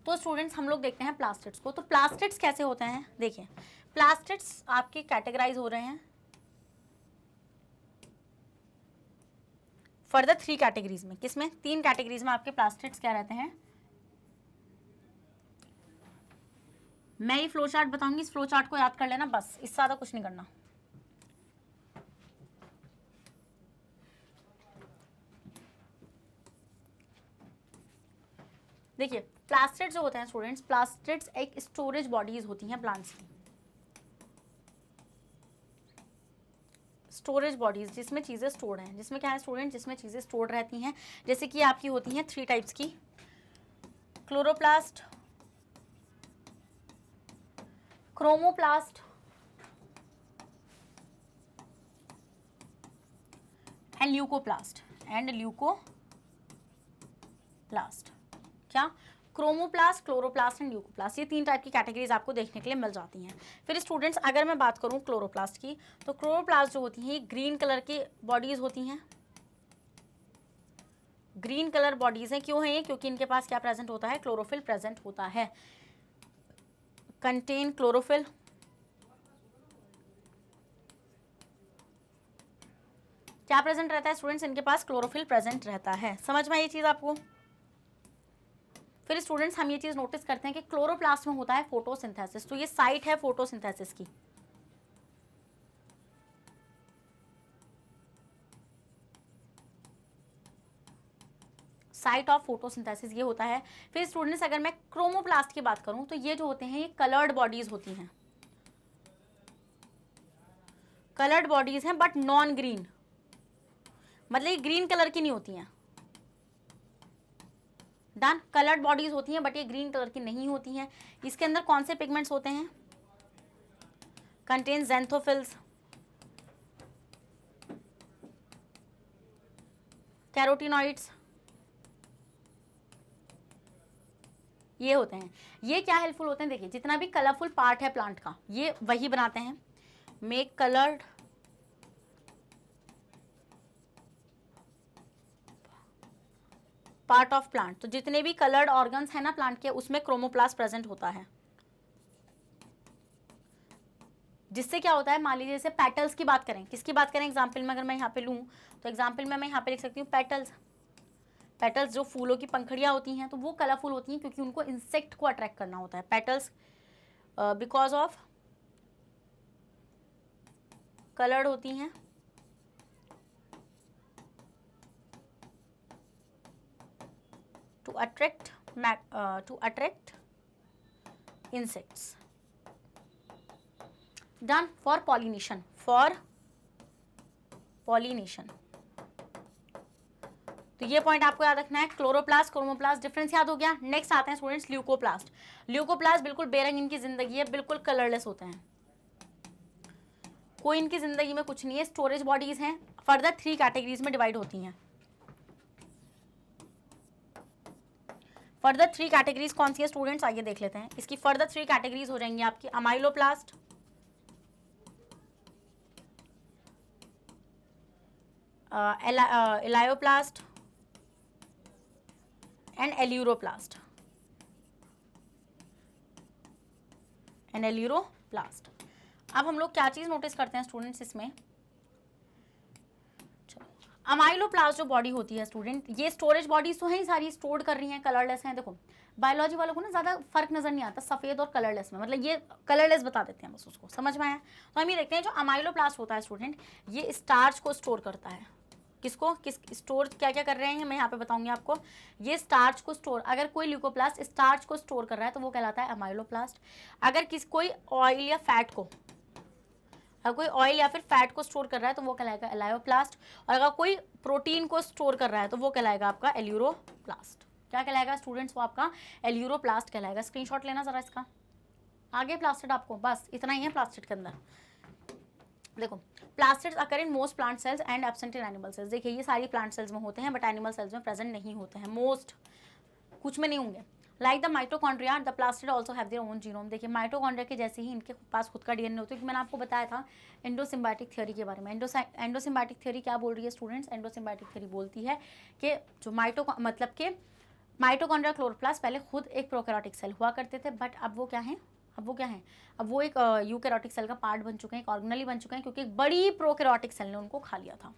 तो स्टूडेंट्स हम लोग देखते हैं प्लास्टिड्स को। तो प्लास्टिड्स कैसे होते हैं, देखिए प्लास्टिड्स आपके कैटेगराइज हो रहे हैं फर्दर 3 कैटेगरीज में, किसमें, 3 कैटेगरीज में आपके प्लास्टिड्स क्या रहते हैं। मैं ये फ्लो चार्ट बताऊंगी, इस फ्लो चार्ट को याद कर लेना बस, इससे ज़्यादा कुछ नहीं करना। देखिए प्लास्टिड्स जो होते हैं स्टूडेंट्स, प्लास्टिड्स एक स्टोरेज बॉडीज होती हैं प्लांट्स की। स्टोरेज बॉडीज जिसमें चीज़ें स्टोर्ड हैं, जिसमें क्या है स्टूडेंट, जिसमें चीज़ें स्टोर्ड रहती हैं, जैसे कि आपकी होती हैं 3 टाइप्स की, क्लोरोप्लास्ट, क्रोमोप्लास्ट एंड ल्यूकोप्लास्ट क्या, क्रोमोप्लास्ट, क्लोरोप्लास्ट एंड ल्यूकोप्लास्ट, ये 3 टाइप की कैटेगरीज आपको देखने के लिए मिल जाती हैं। फिर स्टूडेंट्स अगर मैं बात करूं क्लोरोप्लास्ट की, तो क्लोरोप्लास्ट जो होती हैं ये ग्रीन कलर की बॉडीज होती हैं, ग्रीन कलर बॉडीज हैं। क्यों है ये? क्योंकि इनके पास क्या प्रेजेंट होता है, क्लोरोफिल प्रेजेंट होता है, कंटेन क्लोरोफिल। क्या प्रेजेंट रहता है स्टूडेंट्स, इनके पास क्लोरोफिल प्रेजेंट रहता है। समझ में ये चीज़ आपको? फिर स्टूडेंट्स हम ये चीज़ नोटिस करते हैं कि क्लोरोप्लास्ट में होता है फोटोसिंथेसिस, तो ये साइट है फोटोसिंथेसिस की, साइट ऑफ फोटोसिंथेसिस ये होता है। फिर स्टूडेंट्स अगर मैं क्रोमोप्लास्ट की बात करूं तो ये जो होते हैं ये कलर्ड बॉडीज होती हैं, कलर्ड बॉडीज हैं बट नॉन ग्रीन, मतलब ये ग्रीन कलर की नहीं होती हैं। डन, कलर्ड बॉडीज होती हैं बट ये ग्रीन कलर की नहीं होती हैं। इसके अंदर कौन से पिगमेंट्स होते हैं, कंटेन ज़ैंथोफिल्स, कैरोटीनॉइड्स, ये होते हैं। ये क्या हेल्पफुल होते हैं, देखिए जितना भी कलरफुल पार्ट है प्लांट का ये वही बनाते हैं, make coloured part of plant. तो जितने भी कलर्ड ऑर्गन्स हैं ना प्लांट के, उसमें क्रोमोप्लास्ट प्रेजेंट होता है, जिससे क्या होता है, मान लीजिए जैसे पेटल्स की बात करें, किसकी बात करें, एग्जाम्पल में अगर मैं यहाँ पे लूँ तो एग्जाम्पल में मैं यहाँ पे लिख सकती हूँ पेटल्स। पेटल्स जो फूलों की पंखड़ियाँ होती हैं तो वो कलरफुल होती हैं क्योंकि उनको इंसेक्ट को अट्रैक्ट करना होता है। पेटल्स बिकॉज ऑफ कलर्ड होती हैं, to attract insects. Done for pollination, तो ये पॉइंट आपको याद रखना है। क्लोरोप्लास्ट, क्रोमोप्लास्ट डिफरेंस याद हो गया। नेक्स्ट आते हैं स्टूडेंट्स ल्यूकोप्लास्ट। ल्यूकोप्लास्ट बिल्कुल बेरंग इनकी जिंदगी है, बिल्कुल कलरलेस होते हैं, कोई इनकी जिंदगी में कुछ नहीं है, स्टोरेज बॉडीज हैं, फर्दर 3 कैटेगरीज में डिवाइड होती हैं। फर्दर 3 कैटेगरीज कौन सी है स्टूडेंट्स, आइए देख लेते हैं। इसकी फर्दर 3 कैटेगरीज हो जाएंगी आपकी अमाइलोप्लास्ट, एलायोप्लास्ट एंड एल्यूरोप्लास्ट अब हम लोग क्या चीज नोटिस करते हैं स्टूडेंट्स इसमें, अमाइलोप्लास्ट जो बॉडी होती है स्टूडेंट, ये स्टोरेज बॉडीज तो हैं सारी, स्टोर कर रही हैं, कलरलेस हैं। देखो बायोलॉजी वालों को ना ज़्यादा फर्क नजर नहीं आता सफ़ेद और कलरलेस में, मतलब ये कलरलेस बता देते हैं बस, उसको समझ में आया। तो हम ये देखते हैं जो अमाइलोप्लास्ट होता है स्टूडेंट, ये स्टार्च को स्टोर करता है। किसको, स्टोर क्या क्या कर रहे हैं मैं यहाँ पे बताऊंगी आपको। ये स्टार्च को स्टोर, अगर कोई ल्यूकोप्लास्ट स्टार्च को स्टोर कर रहा है तो वो कहलाता है अमाइलोप्लास्ट। अगर कोई ऑयल या फैट को, अगर कोई ऑयल या फिर फैट को स्टोर कर रहा है तो वो कहलाएगा एलायोप्लास्ट, और अगर कोई प्रोटीन को स्टोर कर रहा है तो वो कहलाएगा आपका एल्यूरोप्लास्ट। क्या कहलाएगा स्टूडेंट्स, वो आपका एल्यूरोप्लास्ट कहलाएगा। स्क्रीनशॉट लेना जरा इसका, आगे प्लास्टिड आपको बस इतना ही है प्लास्टिड के अंदर। देखो plastids occur in most plant cells and absent in animal cells. देखिए ये सारी प्लांट सेल्स में होते हैं बट एनिमल सेल्स में प्रेजेंट नहीं होते हैं, मोस्ट कुछ में नहीं होंगे। Like the mitochondria the plastid also have their own genome. देखिए माइटोकॉन्ड्रिया के जैसे ही इनके पास खुद का डीएनए होता है, मैंने आपको बताया था एंडोसिम्बायोटिक थ्योरी के बारे में। एंडोसिम्बायोटिक थ्योरी क्या बोल रही है स्टूडेंट्स, एंडोसिम्बायोटिक थ्योरी बोलती है कि जो मतलब के माइटोकॉन्ड्रिया क्लोरोप्लास्ट पहले खुद एक प्रोकैरियोटिक सेल हुआ करते थे, बट अब वो क्या है, अब वो एक यूकैरियोटिक सेल का पार्ट बन चुके हैं, एक ऑर्गेनेली बन चुके हैं, क्योंकि एक बड़ी प्रोकैरियोटिक सेल ने उनको खा लिया था।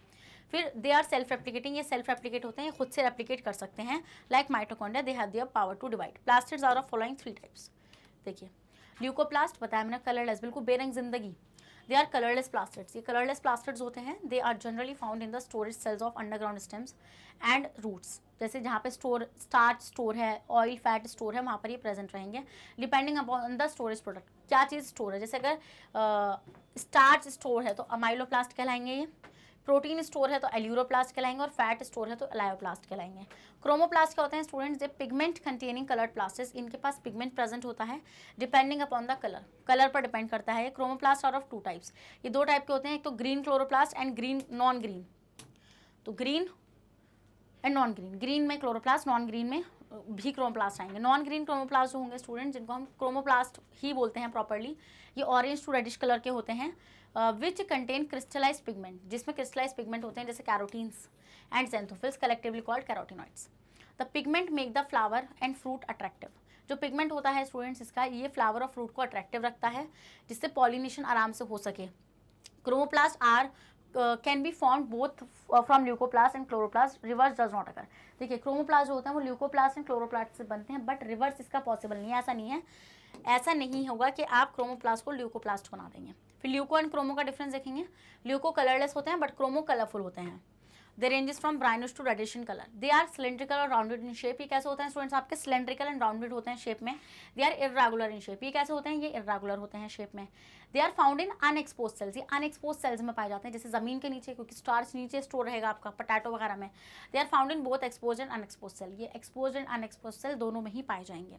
फिर दे आर सेल्फ रेप्लिकेटिंग, ये सेल्फ रेप्लिकेट होते हैं, ये खुद से रेप्लिकेट कर सकते हैं। Like mitochondria they have their power to divide. Plastids are of following 3 types. देखिए ल्यूकोप्लास्ट बताया मैंने, कलरलेस, बिल्कुल बेरंग जिंदगी। They are colourless plastids. ये कलरलेस प्लास्टिड्स होते हैं। They are generally found in the storage cells of underground stems and roots. जैसे जहाँ पे स्टार्च स्टोर है, ऑयल फैट स्टोर है, वहाँ पर ये प्रेजेंट रहेंगे depending upon the storage product. क्या चीज़ स्टोर है, जैसे अगर स्टार्च स्टोर है तो अमाइलोप्लास्ट कहलाएंगे, ये प्रोटीन स्टोर है तो एल्यूरोप्लास्ट कहलाएंगे, और फैट स्टोर है तो लायोप्लास्ट कहलाएंगे। क्रोमोप्लास्ट क्या होते हैं students, they pigment containing coloured plastids. इनके पास पिगमेंट प्रेजेंट होता है depending upon the colour, colour पर डिपेंड करता है। Chromoplast are of two types, ये दो टाइप के होते हैं, एक तो green chloroplast and green non green. तो green and non green, green में क्लोरोप्लास्ट, नॉन ग्रीन में भी क्रोमोप्लास्ट आएंगे। नॉन ग्रीन क्रोमोप्लास्ट जो होंगे स्टूडेंट, जिनको हम क्रोमोप्लास्ट ही बोलते हैं प्रॉपर्ली, ये ऑरेंज टू रेडिश कलर के होते हैं, विच कंटेन क्रिस्टलाइज पिगमेंट, जिसमें क्रिस्टलाइज पिगमेंट होते हैं जैसे carotenes and xanthophylls, collectively called carotenoids. The pigment make the flower and fruit attractive. जो पिगमेंट होता है स्टूडेंट्स इसका, ये फ्लावर और फ्रूट को अट्रैक्टिव रखता है जिससे पॉलिनेशन आराम से हो सके। Chromoplast are can be form both from leucoplast and chloroplast, reverse does not occur. देखिए क्रोमोप्लास्ट जो होता है वो ल्यूकोप्लास्ट एंड क्लोरोप्लास्ट से बनते हैं, बट रिवर्स इसका पॉसिबल नहीं है, ऐसा नहीं है, ऐसा नहीं होगा कि आप क्रोमोप्लास्ट को ल्यूकोप्लास्ट बना देंगे। फिर ल्यूको एंड क्रोमो का डिफरेंस देखेंगे। ल्यूको कलरलेस होते हैं बट क्रोमो कलरफुल होते हैं। They ranges from brownish to reddish in colour. They are cylindrical और राउंडेड इन शेप। ये कैसे होते हैं स्टूडेंट्स आपके, सिलेंड्रिकल एंड राउंडेड होते हैं शेप में। They are irregular in shape. ये कैसे होते हैं, ये इर्रेगुलर होते हैं शेप में। They are found in unexposed cells. ये अनएक्सपोज सेल्स में पाए जाते हैं, जैसे जमीन के नीचे, क्योंकि स्टार्च नीचे स्टोर रहेगा आपका पोटैटो वगैरह में। They are found in both expose and unexpose cell. ये एक्सपोज एंड अनएक्सपोज सेल दोनों में ही पाए जाएंगे।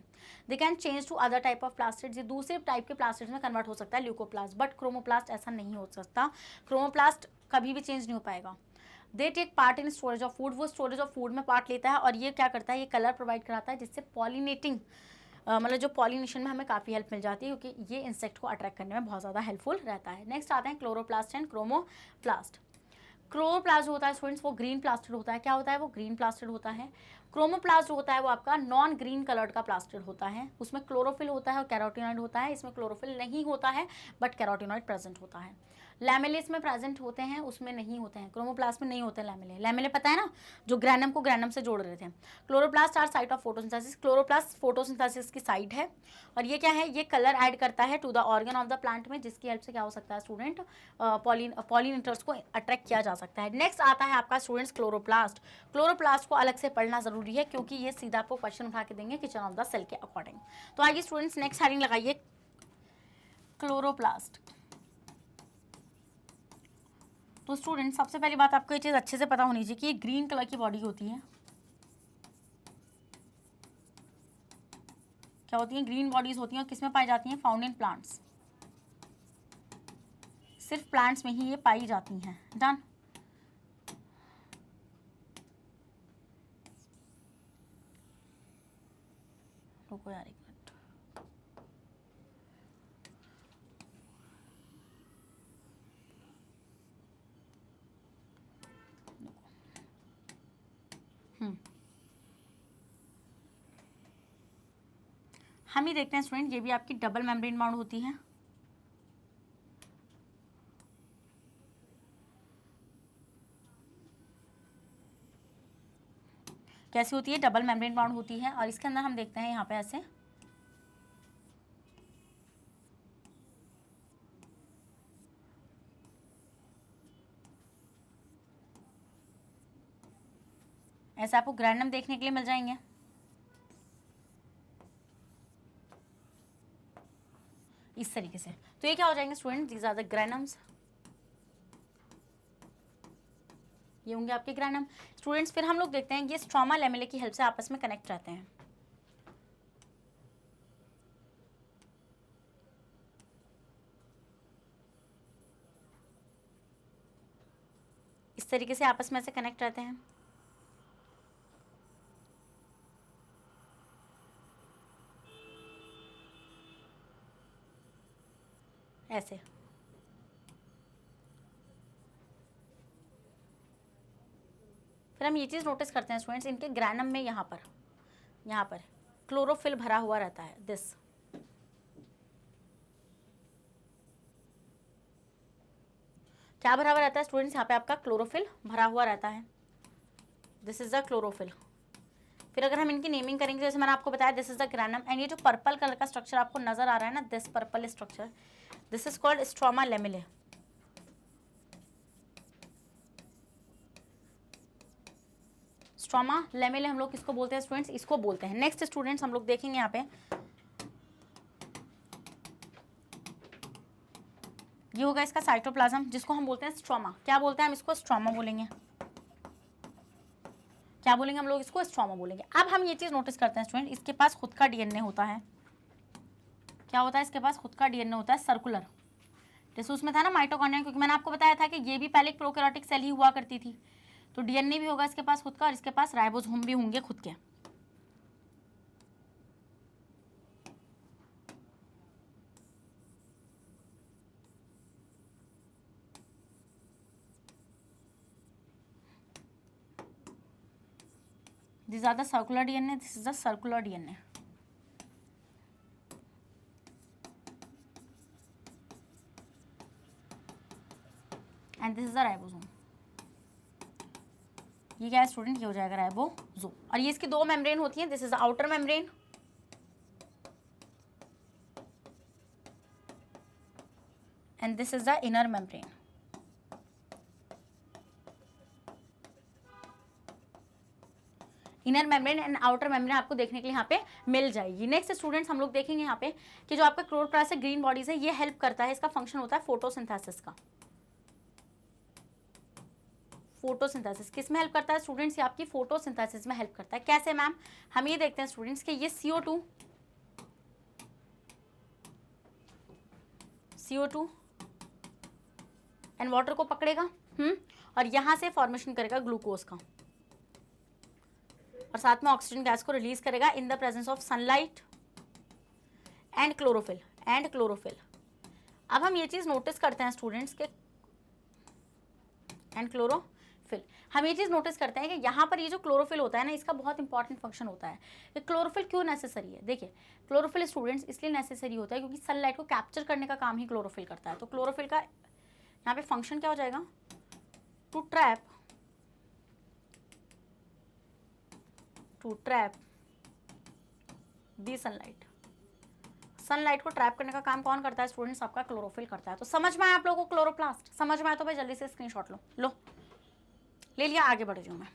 They can change to other type of plastids. ये दूसरे टाइप के प्लास्टिड्स में कन्वर्ट हो सकता है, ल्यूकोप्लास्ट, बट क्रोमोप्लास्ट ऐसा नहीं हो सकता। क्रोमोप्लास्ट कभी भी चेंज नहीं हो पाएगा। They take part in storage of food. वो स्टोरेज ऑफ फूड में पार्ट लेता है, और ये क्या करता है, ये कलर प्रोवाइड कराता है जिससे पॉलिनेटिंग, मतलब जो पॉलिनेशन में हमें काफ़ी हेल्प मिल जाती है, क्योंकि ये इंसेक्ट को अट्रैक्ट करने में बहुत ज़्यादा हेल्पफुल रहता है। नेक्स्ट आते हैं क्लोरोप्लास्ट एंड क्रोमोप्लास्ट। क्लोरोप्लास्ट जो होता है स्टूडेंट्स, वो ग्रीन प्लास्टिड होता है। क्या होता है, वो ग्रीन प्लास्टिड होता है। क्रोमोप्लास्ट जो होता है वो आपका नॉन ग्रीन कलर्ड का प्लास्टिड होता है। उसमें क्लोरोफिल होता है और कैरोटिनॉइड होता है। इसमें क्लोरोफिल नहीं होता है बट कैरोटिनॉइड प्रेजेंट होता है। लैमेले इसमें प्रेजेंट होते हैं, उसमें नहीं होते हैं। क्रोमोप्लास्ट में नहीं होते हैं लैमेले। लैमेले पता है ना, जो ग्रैनम को ग्रैनम से जोड़ रहे थे। Chloroplast are site of photosynthesis. Chloroplast photosynthesis की साइट है, और ये क्या है, ये कलर ऐड करता है to the organ of the plant में, जिसकी हेल्प से क्या हो सकता है स्टूडेंट, पॉलिनेटर्स को अट्रैक्ट किया जा सकता है। नेक्स्ट आता है आपका स्टूडेंट्स क्लोरोप्लास्ट। क्लोरोप्लास्ट को अलग से पढ़ना जरूरी है, क्योंकि ये सीधा आपको क्वेश्चन उठा के देंगे किचन ऑफ द सेल के अकॉर्डिंग। तो आइए स्टूडेंट्स नेक्स्ट हेडिंग लगाइए, क्लोरोप्लास्ट। तो स्टूडेंट सबसे पहली बात आपको ये चीज़ अच्छे से पता होनी चाहिए कि ये ग्रीन कलर की बॉडी होती है। क्या होती हैं, ग्रीन बॉडीज होती हैं, और किस में पाई जाती हैं, फाउंड इन प्लांट्स। सिर्फ प्लांट्स में ही ये पाई जाती हैं। डन। रुको यार एक मिनट। हम ही देखते हैं स्टूडेंट, ये भी आपकी डबल मेम्ब्रेन बाउंड होती है। कैसी होती है, डबल मेम्ब्रेन बाउंड होती है, और इसके अंदर हम देखते हैं यहाँ पे ऐसे ऐसे आपको ग्रैंडम देखने के लिए मिल जाएंगे। इस तरीके से। तो ये क्या हो जाएंगे स्टूडेंट, दीज आर द ग्रैनम्स। ये होंगे आपके ग्रैनम स्टूडेंट्स। फिर हम लोग देखते हैं ये स्ट्रोमा लैमेले की हेल्प से आपस में कनेक्ट रहते हैं। इस तरीके से आपस में से कनेक्ट रहते हैं। ऐसे। फिर हम ये चीज़ नोटिस करते हैं स्टूडेंट्स, इनके ग्रैनम में यहाँ पर क्लोरोफिल भरा हुआ रहता है। दिस क्या भरा हुआ रहता है स्टूडेंट्स, यहाँ पे आपका क्लोरोफिल भरा हुआ रहता है। This is the chlorophyll. फिर अगर हम इनकी नेमिंग करेंगे, जैसे मैंने आपको बताया this is the granum, and ये जो पर्पल कलर का स्ट्रक्चर आपको नजर आ रहा है ना, this purple structure, this is called stroma lamellae. Stroma lamellae हम लोग किसको बोलते हैं स्टूडेंट्स, इसको बोलते हैं। नेक्स्ट स्टूडेंट्स हम लोग देखेंगे यहाँ पे, ये होगा इसका साइटोप्लाज्म, जिसको हम बोलते हैं स्ट्रोमा। क्या बोलते हैं हम इसको, स्ट्रोमा बोलेंगे। क्या बोलेंगे हम लोग इसको, स्ट्रोमा बोलेंगे। अब हम ये चीज नोटिस करते हैं स्टूडेंट, इसके पास खुद का डीएनए होता है। क्या होता है, इसके पास खुद का डीएनए होता है सर्कुलर, जैसे उसमें था ना माइटोकॉन्ड्रिया, क्योंकि मैंने आपको बताया था कि ये भी पहले एक प्रोकैरियोटिक सेल ही हुआ करती थी। तो डीएनए भी होगा इसके पास खुद का, और इसके पास राइबोसोम भी होंगे खुद के। These are the circular DNA. This is the circular DNA. And this is the ribosome. ये क्या है स्टूडेंट, ये हो जाएगा राइबोसोम। और ये इसकी दो मेम्ब्रेन होती हैं, this is the outer membrane and this is the inner membrane. Inner membrane and outer membrane आपको देखने के लिए यहाँ पे मिल जाएगी। नेक्स्ट स्टूडेंट्स हम लोग देखेंगे यहाँ पे कि जो आपका क्लोरोप्लास्ट है ग्रीन बॉडीज है, ये हेल्प करता है, इसका फंक्शन होता है फोटोसिंथेसिस का। फोटोसिंथेसिस किस में हेल्प करता है स्टूडेंट्स, ये आपकी फोटोसिंथेसिस में हेल्प करता है। कैसे मैम, हम ये देखते हैं स्टूडेंट्स कि ये CO2 एंड वाटर को पकड़ेगा और यहाँ से फॉर्मेशन करेगा ग्लूकोज का, और साथ में ऑक्सीजन गैस को रिलीज करेगा in the presence of sunlight and chlorophyll. अब हम ये चीज नोटिस करते हैं स्टूडेंट्स के एंड क्लोरोफिल, हम ये चीज नोटिस करते हैं कि यहाँ पर ये जो क्लोरोफिल होता है ना, इसका बहुत इंपॉर्टेंट फंक्शन होता है। कि क्लोरोफिल क्यों नेसेसरी है, देखिए क्लोरोफिल स्टूडेंट्स इसलिए नेसेसरी होता है क्योंकि सनलाइट को कैप्चर करने का काम ही क्लोरोफिल करता है। तो क्लोरोफिल का यहाँ पे फंक्शन क्या हो जाएगा, to trap the sunlight. Sunlight को ट्रैप करने का काम कौन करता है स्टूडेंट्स, आपका क्लोरोफिल करता है। तो समझ में आया आप लोगों को क्लोरोप्लास्ट, समझ में आया तो भाई जल्दी से स्क्रीनशॉट लो, ले लिया, आगे बढ़ जाऊँ मैं।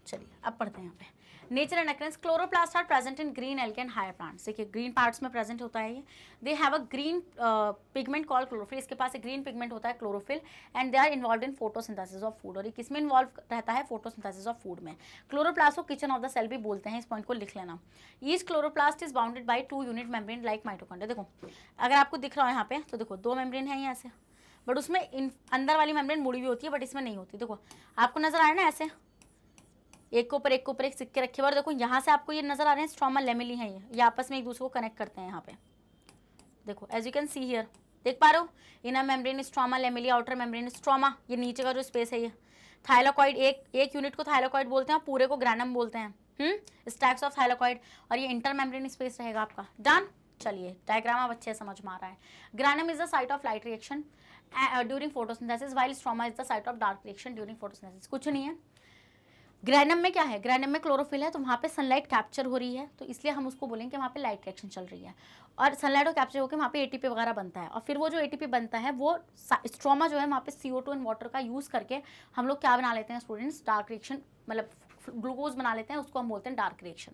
चलिए अब पढ़ते हैं यहाँ पे nature and occurrence. Chloroplast are present in green algae and higher plants. देखिए ग्रीन पार्ट्स में प्रेजेंट होता है ये। They have a green pigment called chlorophyll, इसके पास एक ग्रीन पिगमेंट होता है chlorophyll, and they are involve in photosynthesis of food. और ये किसमें इन्वॉल्व रहता है, फोटोसिंथेसिस ऑफ फूड में। क्लोरोप्लास्ट को किचन ऑफ द सेल भी बोलते हैं, इस पॉइंट को लिख लेना। Each chloroplast is bounded by 2 unit membrane like mitochondria. देखो अगर आपको दिख रहा है यहाँ पे, तो देखो 2 मेम्ब्रेन है ये ऐसे, बट उसमें अंदर वाली मेम्ब्रेन मुड़ी हुई होती है, बट इसमें नहीं होती। देखो आपको नजर आ रहा है ना, ऐसे एक के ऊपर एक सिक्के रखे हुए, और देखो यहाँ से आपको ये नजर आ रहे हैं स्ट्रोमा लेमिली हैं, ये आपस में एक दूसरे को कनेक्ट करते हैं यहाँ पे। देखो as you can see here, देख पा रहे हो, inner membrane stroma lamellae, outer membrane stroma, ये नीचे का जो स्पेस है ये थाइलाकॉइड, एक यूनिट को थाइलाकॉइड बोलते हैं, पूरे को ग्रैनम बोलते हैं, स्टैक्स ऑफ थाइलाकॉइड, और ये इंटर मेम्ब्रेन स्पेस रहेगा आपका। डन, चलिए डायग्राम अब अच्छे समझ में आ रहा है। Granum is the site of light reaction during photosynthesis, while stroma is the site of dark reaction during photosynthesis. कुछ नहीं है, ग्रैनम में क्या है, ग्रैनम में क्लोरोफिल है, तो वहाँ पे सनलाइट कैप्चर हो रही है, तो इसलिए हम उसको बोलेंगे कि वहाँ पे लाइट रिएक्शन चल रही है, और सनलाइट को कैप्चर होकर वहाँ पे एटीपी वगैरह बनता है, और फिर वो जो एटीपी बनता है वो स्ट्रोमा जो है वहाँ पे CO2 एंड वाटर का यूज़ करके हम लोग क्या बना लेते हैं स्टूडेंट्स, डार्क रिएक्शन, मतलब ग्लूकोज बना लेते हैं, उसको हम बोलते हैं डार्क रिएक्शन।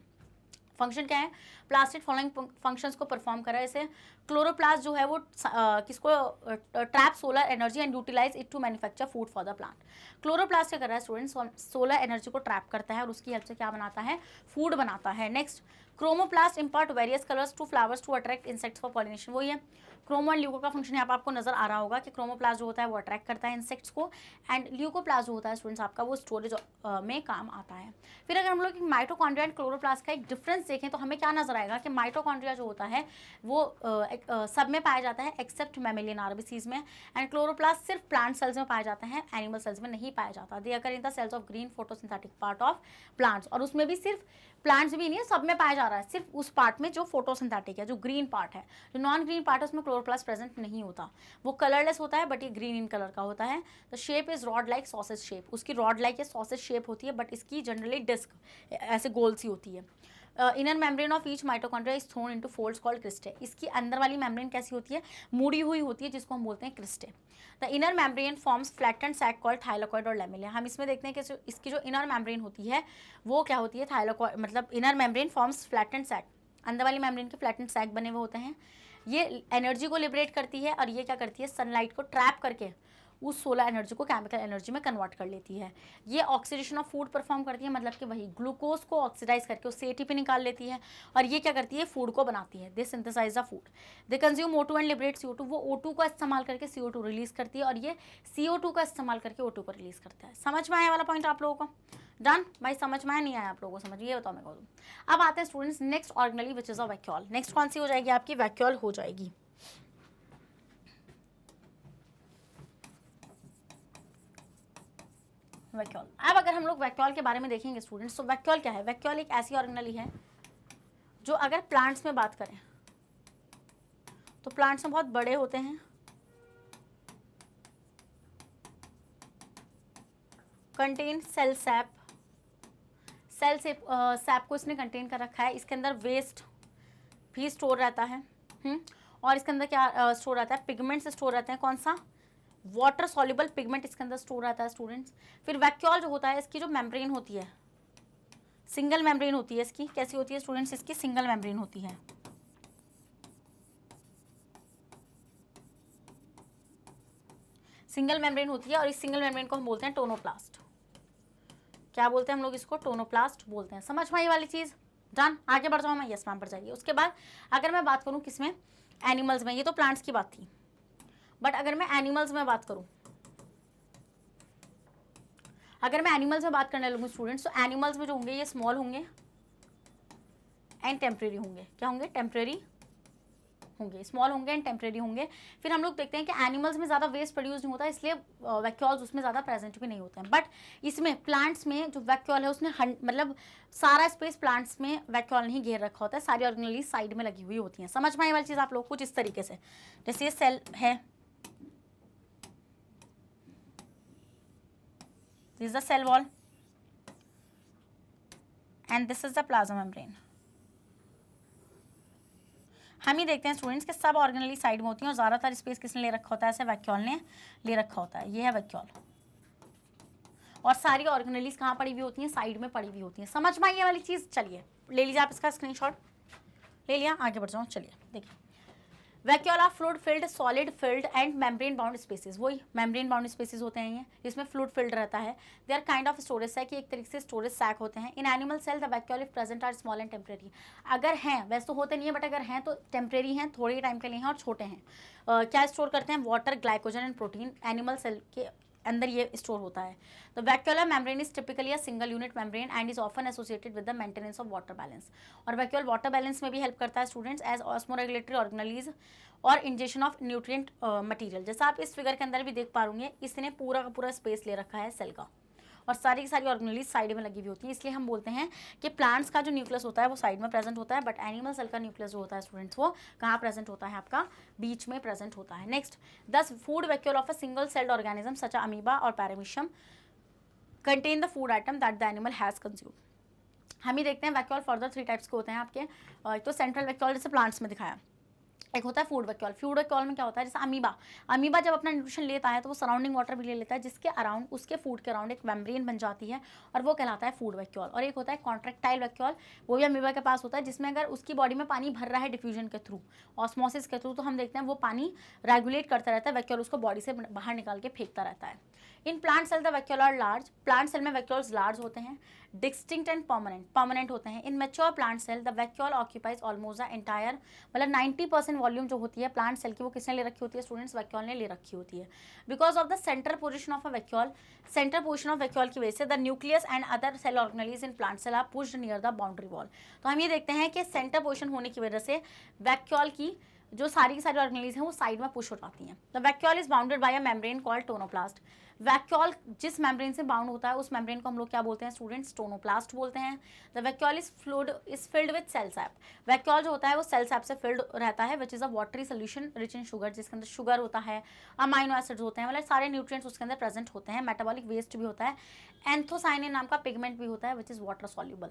फंक्शन क्या है, प्लास्टिक फॉलोइंग फंक्शंस को परफॉर्म कर रहा है। जैसे क्लोरोप्लास्ट जो है वो किसको trap solar energy and utilize it to manufacture food for the plant. Chloroplast क्या कर रहा है स्टूडेंट्स, सोलर एनर्जी को ट्रैप करता है और उसकी हेल्प से क्या बनाता है, फूड बनाता है। Next, chromoplast impart various colours to flowers to attract insects for pollination. वही है क्रोमो एंड ल्यूको का फंक्शन यहाँ पर आपको नजर आ रहा होगा कि क्रोमोप्लास्ट जो होता है वो अट्रैक्ट करता है इंसेक्ट्स को, एंड ल्यूकोप्लास्ट जो होता है स्टूडेंट्स आपका वो स्टोरेज में काम आता है। फिर अगर हम लोग माइटोकॉन्ड्रिया एंड क्लोरोप्लास्ट का एक डिफरेंस देखें तो हमें क्या नजर आएगा कि माइटोकॉन्ड्रिया जो होता है वो सब में पाया जाता है एक्सेप्ट मैमेलियन आरबीसीज में, एंड क्लोरोप्लास्ट सिर्फ प्लांट सेल्स में पाया जाता है, एनिमल सेल्स में नहीं पाया जाता। They occur in the cells of green photosynthetic part of plants, और उसमें भी सिर्फ प्लांट्स भी नहीं है, सब में पाया जा रहा रहा है सिर्फ उस पार्ट में जो फोटोसिंथेटिक है, जो ग्रीन पार्ट है। जो नॉन ग्रीन पार्ट है उसमें क्लोरोप्लास्ट प्रेजेंट नहीं होता, वो कलरलेस होता है, बट ये ग्रीन इन कलर का होता है। The shape is rod like sausage shape, उसकी रॉड लाइक या सॉसेज शेप होती है, बट इसकी जनरली डिस्क ऐसे गोल सी होती है। Inner membrane of each mitochondria is throne into folds called cristae, इसकी अंदर वाली मेम्ब्रेन कैसी होती है, मुड़ी हुई होती है, जिसको हम बोलते हैं cristae. The inner membrane forms flattened sac called thylakoid और लैमेलिया। हम इसमें देखते हैं कि इसकी जो इनर मेम्ब्रेन होती है वो क्या होती है, थाइलाकॉइड, मतलब inner membrane forms flattened sac, अंदर वाली मेम्ब्रेन के फ्लैटेंड सैक बने हुए होते हैं। ये एनर्जी को लिबरेट करती है और ये क्या करती है, सनलाइट को ट्रैप करके उस सोलर एनर्जी को केमिकल एनर्जी में कन्वर्ट कर लेती है। ये ऑक्सीडेशन ऑफ फूड परफॉर्म करती है, मतलब कि वही ग्लूकोज को ऑक्सीडाइज करके उससे एटीपी निकाल लेती है, और ये क्या करती है, फूड को बनाती है। They synthesize the food, they consume O2 and liberate CO2, वो O2 का इस्तेमाल करके CO2 रिलीज करती है, और ये CO2 का इस्तेमाल करके O2 को रिलीज करता है। समझ में आया वाला पॉइंट आप लोगों को? डन भाई, समझ में आया नहीं आया आप लोगों को? समझ, ये बताओ मेरे को। अब आते हैं students next organelle which is a vacuole. Next कौन सी हो जाएगी आपकी, वैक्यूल हो जाएगी। वैक्यूल। अब अगर हम लोग वैक्यूल के बारे में देखेंगे स्टूडेंट्स, तो वैक्यूल क्या है? वैक्यूल एक ऐसी ऑर्गेनली है जो अगर प्लांट्स में बात करें तो प्लांट्स में बहुत बड़े होते हैं, कंटेन सेल सैप, सेल से सैप को इसने कंटेन कर रखा है। इसके अंदर वेस्ट भी स्टोर रहता है, और इसके अंदर क्या स्टोर रहता है, पिगमेंट्स स्टोर रहते हैं। कौन सा? वाटर सॉल्युबल पिगमेंट इसके अंदर स्टोर रहता है स्टूडेंट्स। फिर वैक्यूल जो होता है, इसकी जो मेम्ब्रेन होती है, सिंगल मेम्ब्रेन होती है इसकी। कैसी होती है स्टूडेंट्स? इसकी सिंगल मेम्ब्रेन होती है। सिंगल मेम्ब्रेन होती है, और इस सिंगल मेम्ब्रेन को हम बोलते हैं टोनोप्लास्ट। क्या बोलते हैं हम लोग इसको? टोनोप्लास्ट बोलते हैं। समझ में आई वाली चीज? डन। आगे बढ़ जाऊँ मैं? यस मैम, बढ़ जाइए। उसके बाद अगर मैं बात करूँ किसमें, एनिमल्स में, ये तो प्लांट्स की बात थी, बट अगर मैं एनिमल्स में बात करूं, अगर मैं एनिमल्स में बात करने लगूँ स्टूडेंट्स, तो एनिमल्स में जो होंगे ये स्मॉल होंगे एंड टेम्परेरी होंगे। क्या होंगे? टेम्परेरी होंगे, स्मॉल होंगे एंड टेम्परेरी होंगे। फिर हम लोग देखते हैं कि एनिमल्स में ज़्यादा वेस्ट प्रोड्यूस नहीं होता, इसलिए वैक्यूल्स उसमें ज़्यादा प्रेजेंट भी नहीं होते हैं। बट इसमें प्लांट्स में जो वैक्यूल है उसने मतलब सारा स्पेस प्लांट्स में वैक्यूल नहीं घेर रखा होता है, सारी ऑर्गेनली साइड में लगी हुई होती हैं। समझ में आने वाली चीज़ आप लोग कुछ इस तरीके से, जैसे ये सेल है, this is the cell wall and this is the plasma membrane। हम ही देखते हैं स्टूडेंट्स के सब ऑर्गेनली साइड में होती हैं, और ज़्यादातर स्पेस किसने ले रखा होता है? ऐसे वैक्यूल ने ले रखा होता है। ये है वैक्यूल, और सारी ऑर्गेनलीज कहाँ पड़ी हुई होती हैं? साइड में पड़ी हुई होती हैं। समझ में आई ये वाली चीज़? चलिए ले लीजिए आप इसका स्क्रीनशॉट, ले लिया, आगे बढ़ जाऊँ। चलिए देखिए, vacuole of fluid filled, solid filled and membrane bound spaces. वही मेम्ब्रेन बाउंड स्पेसेस होते हैं ये, जिसमें फ्लूइड फिल्ड रहता है। They are kind of storage sac, एक तरीके से स्टोरेज सैक होते हैं। In animal cell the vacuole if present are small and temporary. अगर हैं, वैसे तो होते नहीं है, बट अगर हैं तो टेम्परेरी हैं, थोड़े टाइम के लिए हैं और छोटे हैं। क्या स्टोर करते हैं? Water, glycogen and protein. Animal cell के अंदर ये स्टोर होता है। The vacuolar membrane is typically a single unit membrane and is often associated with the maintenance of water balance. और वैक्यूल वाटर बैलेंस में भी हेल्प करता है स्टूडेंट्स, एज ऑस्मोरेगुलेटरी ऑर्गेनलीज और इंजेक्शन ऑफ न्यूट्रिएंट मटेरियल। जैसा आप इस figure के अंदर भी देख पा होंगे, इसने पूरा का पूरा स्पेस ले रखा है सेल का, और सारी की सारी ऑर्गेनलीज साइड में लगी हुई होती है। इसलिए हम बोलते हैं कि प्लांट्स का जो न्यूक्लियस होता है वो साइड में प्रेजेंट होता है, बट एनिमल सेल का न्यूक्लियस जो होता है स्टूडेंट्स, वो कहाँ प्रेजेंट होता है? आपका बीच में प्रेजेंट होता है। Next, thus food vacuole of a single celled organism such amoeba और paramecium contain the food item that the animal has consumed. हम ही देखते हैं वैक्यूल फर्दर 3 टाइप्स के होते हैं आपके। एक तो सेंट्रल वैक्यूल, जैसे प्लांट्स में दिखाया, एक होता है फूड वैक्यूल। फूड वैक्यूल में क्या होता है? जैसे अमीबा जब अपना न्यूट्रिशन लेता है तो वो सराउंडिंग वाटर भी ले लेता है, जिसके अराउंड, उसके फूड के अराउंड एक मेम्ब्रेन बन जाती है, और वो कहलाता है फूड वैक्यूल। और एक होता है कॉन्ट्रैक्टाइल वैक्यूल, वो भी अमीबा के पास होता है, जिसमें अगर उसकी बॉडी में पानी भर रहा है डिफ्यूजन के थ्रू, ऑस्मोसिस के थ्रू, तो हम देखते हैं वो पानी रेगुलेट करता रहता है, वैक्यूल उसको बॉडी से बाहर निकाल के फेंकता रहता है। In plant cell the vacuole are large, plant cell में वैक्यूल्स लार्ज होते हैं, डिस्टिंक्ट एंड परमानेंट होते हैं। In mature plant cell the vacuole occupies almost the entire, मतलब 90% वॉल्यूम जो होती है प्लांट सेल की, वो किसने ले रखी होती है स्टूडेंट्स? वैक्यूल ने ले रखी होती है। Because of the centre position of a vacuole, centre position of vacuole की वजह से the nucleus and other cell organelles in plant cell are pushed near the boundary wall. तो हम ये देखते हैं कि सेंटर पोजिशन होने की वजह से वैक्यूल की जो सारी की सारी ऑर्गेनेल्स हैं वो साइड में पुश हो जाती हैं। The vacuole is bounded by a membrane called tonoplast. Vacuole जिस मेम्ब्रेन से बाउंड होता है उस मेम्ब्रेन को हम लोग क्या बोलते हैं स्टूडेंट्स, टोनोप्लास्ट बोलते हैं। The vacuole is filled with cell sap. Vacuole जो होता है वो सेल सैप से फिल्ड रहता है, which is a watery solution rich in sugar, जिसके अंदर शुगर होता है, अमाइनो एसिड्स होते हैं, मतलब सारे न्यूट्रिएंट्स उसके अंदर प्रेजेंट होते हैं। मेटाबॉलिक वेस्ट भी होता है, एंथोसाइनिन नाम का पिगमेंट भी होता है which is water soluble.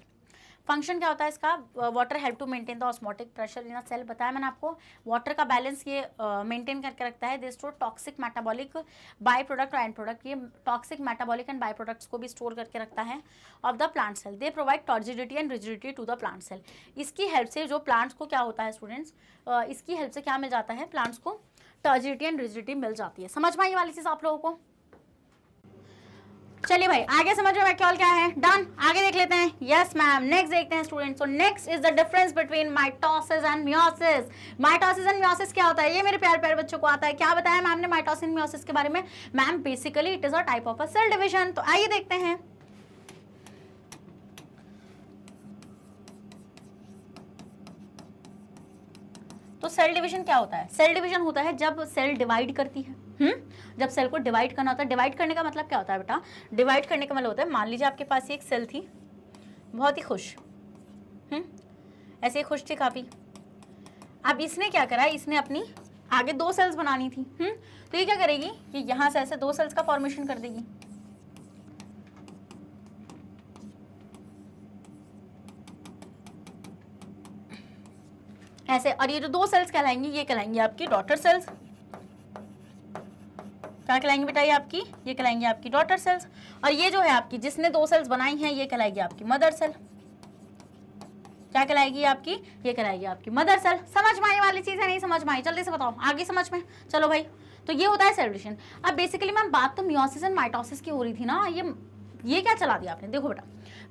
Function क्या होता है इसका, water help to maintain the osmotic pressure in a cell. बताया मैंने आपको, वाटर का बैलेंस ये मेंटेन करके रखता है। They store toxic metabolic by product और एंड प्रोडक्ट, ये toxic metabolic end by products को भी स्टोर करके रखता है of the plant cell. They provide turgidity and rigidity to the plant cell. इसकी हेल्प से जो प्लांट्स को क्या होता है स्टूडेंट्स, इसकी हेल्प से क्या मिल जाता है, प्लांट्स को टर्जिडिटी एंड रिजिडिटी मिल जाती है। समझ में आई वाली चीज आप लोगों को? चलिए भाई आगे समझ में वैक्यूल क्या है, डन। आगे देख लेते हैं। यस मैम, नेक्स्ट देखते हैं student. So next is the difference between mitosis and meiosis. Mitosis and meiosis क्या होता है, ये मेरे प्यारे प्यारे बच्चों को आता है। क्या बताया मैम ने माइटोसिस एंड मियोसिस के बारे में? Ma'am basically it is a type of a cell division. तो आइए देखते हैं। तो सेल डिवीजन क्या होता है? सेल डिवीजन होता है जब सेल डिवाइड करती है। जब सेल को डिवाइड करना होता है। डिवाइड करने का मतलब क्या होता है बेटा? डिवाइड करने का मतलब होता है, मान लीजिए आपके पास एक सेल थी, बहुत ही खुश, ऐसे ही खुश थी काफी। अब इसने क्या करा, इसने अपनी आगे 2 सेल्स बनानी थी। तो ये क्या करेगी कि यहां से ऐसे 2 सेल्स का फॉर्मेशन कर देगी। ऐसे, और ये जो 2 सेल्स कहलाएंगी ये कहलाएंगी आपकी डॉटर सेल्स। क्या कहलाएंगी बेटा ये आपकी? ये कहलाएंगी आपकी डॉटर सेल्स। और ये जो है आपकी जिसने 2 सेल्स बनाई हैं ये कहलाएगी आपकी मदर सेल। क्या कहलाएगी आपकी? ये कहलाएगी आपकी मदर सेल। समझ में आई वाली चीज है? नहीं समझ में आई? जल्दी से बताओ, आगे समझ में। चलो भाई, तो ये होता है सेल डिवीजन। अब बेसिकली मैम बात तो मियोसिस एंड माइटोसिस की हो रही थी ना, ये क्या चला दिया आपने? देखो बेटा,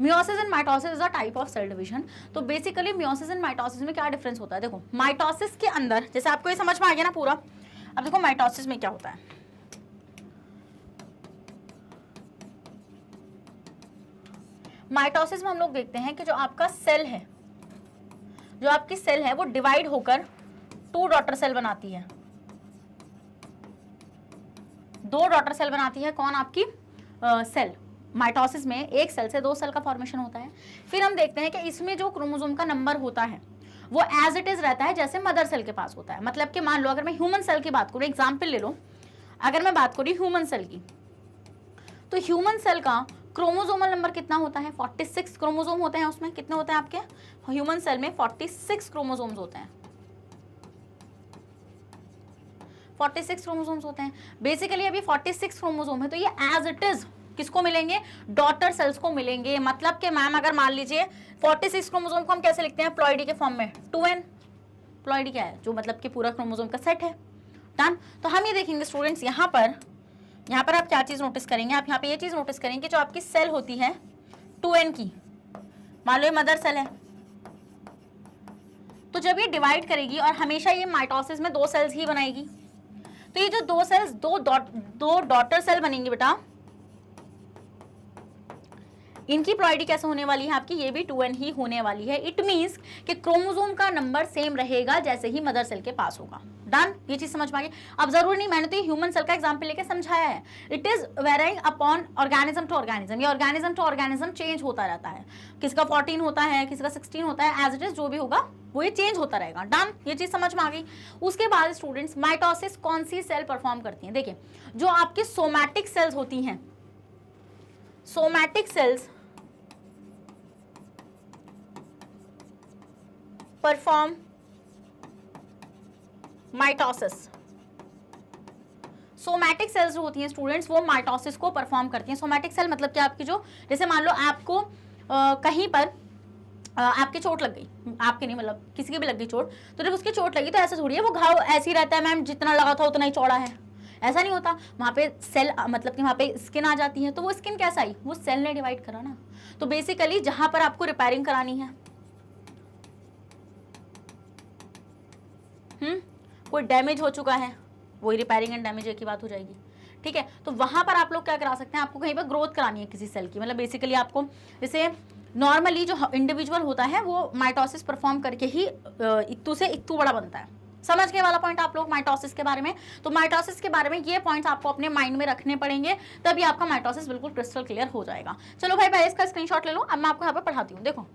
meiosis and mitosis is a type of cell division. तो बेसिकली मियोसिस एंड माइटोसिस में क्या डिफरेंस होता है? देखो माइटोसिस के अंदर, जैसे आपको ये समझ में आ गया ना पूरा। अब देखो माइटोसिस में क्या होता है। माइटोसिस में हम लोग देखते हैं कि जो आपका सेल है, जो आपकी सेल है वो डिवाइड होकर 2 डॉटर सेल बनाती है। 2 डॉटर सेल बनाती है। कौन? आपकी सेल। माइटोसिस में एक सेल से 2 सेल का फॉर्मेशन होता है। फिर हम देखते हैं कि इसमें जो क्रोमोसोम का नंबर होता है वो एज इट इज रहता है जैसे मदर सेल के पास होता है। मतलब कि मान लो अगर मैं ह्यूमन सेल की बात करूं, एग्जाम्पल ले लो, अगर मैं बात करूं ह्यूमन सेल की, तो ह्यूमन सेल का क्रोमोसोमल नंबर कितना होता है? 46 क्रोमोसोम होते हैं उसमें। कितने होते हैं आपके ह्यूमन सेल में? 46 क्रोमोसोम्स होते हैं। 46 क्रोमोसोम्स होते हैं बेसिकली। अभी 46 क्रोमोसोम है तो ये एज इट इज किसको मिलेंगे? डॉटर सेल्स को मिलेंगे। मतलब कि मैम अगर मान लीजिए 46 क्रोमोसोम को हम कैसे लिखते हैं? प्लॉइडी के फॉर्म में 2n। प्लॉइडी क्या है? जो मतलब कि पूरा क्रोमोसोम का सेट है। डन। तो हम ये देखेंगे स्टूडेंट्स, यहाँ पर आप क्या चीज नोटिस करेंगे? आप यहाँ पे ये चीज नोटिस करेंगे, जो आपकी सेल होती है 2n की, मान लो ये मदर सेल है, तो जब ये डिवाइड करेगी और हमेशा ये माइटोसिस में 2 सेल्स ही बनाएगी, तो ये जो 2 सेल्स, 2 डॉटर सेल बनेंगी बेटा, इनकी प्लॉइडी कैसे होने वाली है आपकी? ये भी 2n ही होने वाली है। इट मींस कि क्रोमोसोम का नंबर सेम रहेगा जैसे ही मदर सेल के पास होगा। डन। ये चीज समझ में आ गई? अब जरूरी नहीं, मैंने तो ये ह्यूमन सेल का एग्जांपल लेके समझाया है। It is varying upon organism to organism. ये ऑर्गेनिज्म टू ऑर्गेनिज्म चेंज होता रहता है। किसका 14 होता है, किसका 16 होता है, एज इट इज जो भी होगा वो ये चेंज होता रहेगा। डन। ये चीज समझ में आ गई? उसके बाद स्टूडेंट्स माइटोसिस कौन सी सेल परफॉर्म करती है? देखिए, जो आपकी सोमैटिक सेल्स होती हैं, somatic cells perform mitosis. Somatic cells जो होती हैं स्टूडेंट्स वो माइटोसिस को परफॉर्म करती हैं। सोमैटिक सेल मतलब कि आपकी जो, जैसे मान लो आपको कहीं पर आपकी चोट लग गई, आपके नहीं मतलब किसी की भी लग गई चोट, तो जब उसकी चोट लगी तो ऐसा थोड़ी है वो घाव ऐसे ही रहता है मैम, जितना लगा था उतना ही चौड़ा है, ऐसा नहीं होता। वहाँ पे सेल मतलब कि वहाँ पे स्किन आ जाती है, तो वो स्किन कैसा आई? वो सेल ने डिवाइड करा ना। तो बेसिकली जहाँ पर आपको रिपेयरिंग करानी है, कोई डैमेज हो चुका है, वही रिपेयरिंग एंड डैमेज की बात हो जाएगी। ठीक है, तो वहां पर आप लोग क्या करा सकते हैं? आपको कहीं पर ग्रोथ करानी है किसी सेल की, मतलब बेसिकली आपको, जैसे नॉर्मली जो इंडिविजुअल होता है वो माइटोसिस परफॉर्म करके ही इत्तू से इत्तू बड़ा बनता है। समझ गए वाला पॉइंट आप लोग माइटोसिस के बारे में? तो माइटोसिस के बारे में ये पॉइंट्स आपको अपने माइंड में रखने पड़ेंगे, तभी आपका माइटोसिस बिल्कुल क्रिस्टल क्लियर हो जाएगा। चलो भाई पहले इसका स्क्रीनशॉट ले लो, अब मैं आपको यहाँ पे पढ़ाती हूँ। देखो,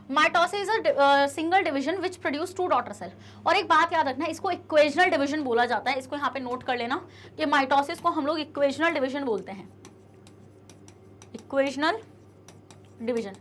mitosis is a single division which produce 2 daughter cell. और एक बात याद रखना, इसको इक्वेशनल डिवीजन बोला जाता है। इसको यहाँ पे नोट कर लेना कि माइटोसिस को हम लोग इक्वेशनल डिवीजन बोलते हैं, equational division.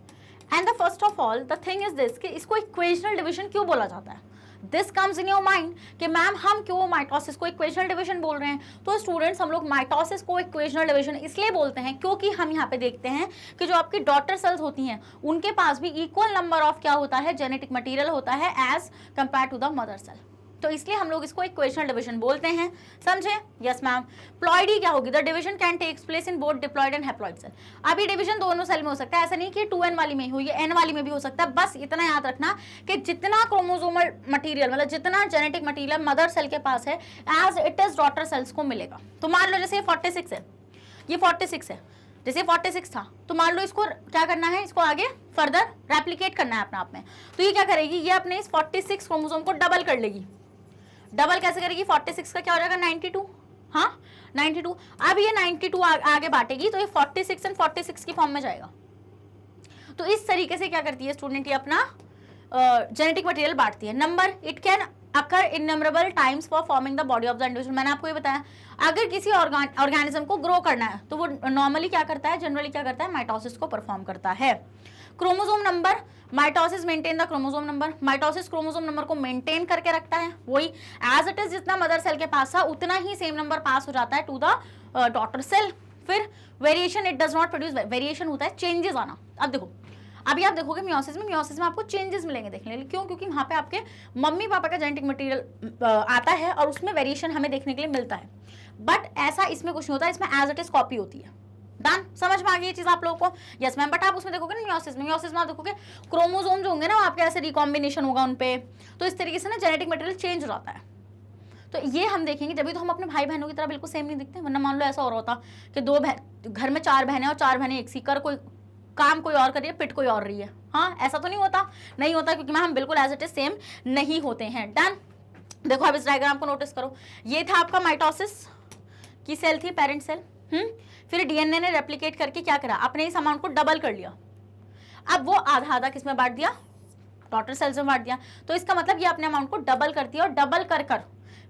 And the first of all the thing is this कि इसको इक्वेशनल डिवीजन क्यों बोला जाता है? This comes in your mind कि मैम हम क्यों माइटोसिस को इक्वेशनल डिवीजन बोल रहे हैं? तो स्टूडेंट्स, हम लोग माइटोसिस को इक्वेशनल डिवीजन इसलिए बोलते हैं क्योंकि हम यहाँ पे देखते हैं कि जो आपकी डॉटर सेल्स होती हैं उनके पास भी इक्वल नंबर ऑफ क्या होता है, जेनेटिक मटेरियल होता है as compare to the mother cell. तो इसलिए हम लोग इसको इक्वेशनल डिवीजन बोलते हैं, समझे? Yes ma'am. प्लॉइडी क्या होगी? The division can takes place in both diploid and haploid cell. अभी डिवीजन दोनों सेल में हो सकता है, ऐसा नहीं कि 2n वाली में हो, ये n वाली में भी हो सकता है। बस इतना याद रखना कि जितना क्रोमोसोमल मटेरियल, मतलब जितना जेनेटिक मटेरियल मदर सेल के पास है as it is daughter cells को मिलेगा। तो मान लो जैसे 46 है, ये 46 है, जैसे 46 था, तो मान लो इसको क्या करना है, इसको आगे फर्दर रेप्लिकेट करना है अपने आप में। तो ये क्या करेगी, ये अपने इस 46 क्रोमोसोम को डबल कर लेगी। डबल कैसे करेगी? 46 का क्या हो जाएगा, 92। हाँ 92। अब ये 92 आगे बांटेगी तो ये 46 एंड 46 की फॉर्म में जाएगा। तो इस तरीके से क्या करती है स्टूडेंट, ये अपना जेनेटिक मटेरियल बांटती है। Number, it can occur innumerable times for forming the body of the individual. मैंने आपको ये बताया, अगर किसी ऑर्गेनिज्म को ग्रो करना है तो वो नॉर्मली क्या करता है, जनरली क्या करता है, माइटोसिस को परफॉर्म करता है। Chromosome number, mitosis maintain the chromosome number. Mitosis chromosome number को मेंटेन करके रखता है, वही एज इट इज जितना मदर सेल के पास था उतना ही सेम नंबर पास हो जाता है टू द डॉटर सेल। फिर variation, it does not produce, variation होता है चेंजेस आना। अब देखो, अभी आप देखोगे मियोसिस में आपको चेंजेस मिलेंगे देखने के लिए। क्यों? क्योंकि वहाँ पे आपके मम्मी पापा का जेनेटिक मटेरियल आता है और उसमें वेरिएशन हमें देखने के लिए मिलता है। बट ऐसा इसमें कुछ नहीं होता, इसमें एज इट इज कॉपी होती है। डन, समझ में आ गई ये चीज आप लोगों को? Yes ma'am. बट आप उसमें देखोगे ना मियोसिस में आप देखोगे क्रोमोसोम जो होंगे ना, आपके ऐसे रिकॉम्बिनेशन होगा उनपे, तो इस तरीके से ना जेनेटिक मटेरियल चेंज हो जाता है। तो ये हम देखेंगे, जब भी तो हम अपने भाई बहनों की तरह बिल्कुल सेम नहीं दिखते। वरना मान लो ऐसा हो रहा होता कि घर में 4 बहनें और 4 बहनें एक सी कर, कोई काम कोई और कर रही है, पिट कोई और रही है। हाँ, ऐसा तो नहीं होता, नहीं होता, क्योंकि मैम हम बिल्कुल एज इट इज सेम नहीं होते हैं। डन। देखो अब इस डायग्राम को नोटिस करो, ये था आपका माइटोसिस की सेल थी, पेरेंट सेल। फिर डीएनए ने रेप्लिकेट करके क्या करा, अपने इस अमाउंट को डबल कर लिया। अब वो आधा आधा किस में बांट दिया, डॉटर सेल्स में बांट दिया। तो इसका मतलब ये अपने अमाउंट को डबल करती है और डबल कर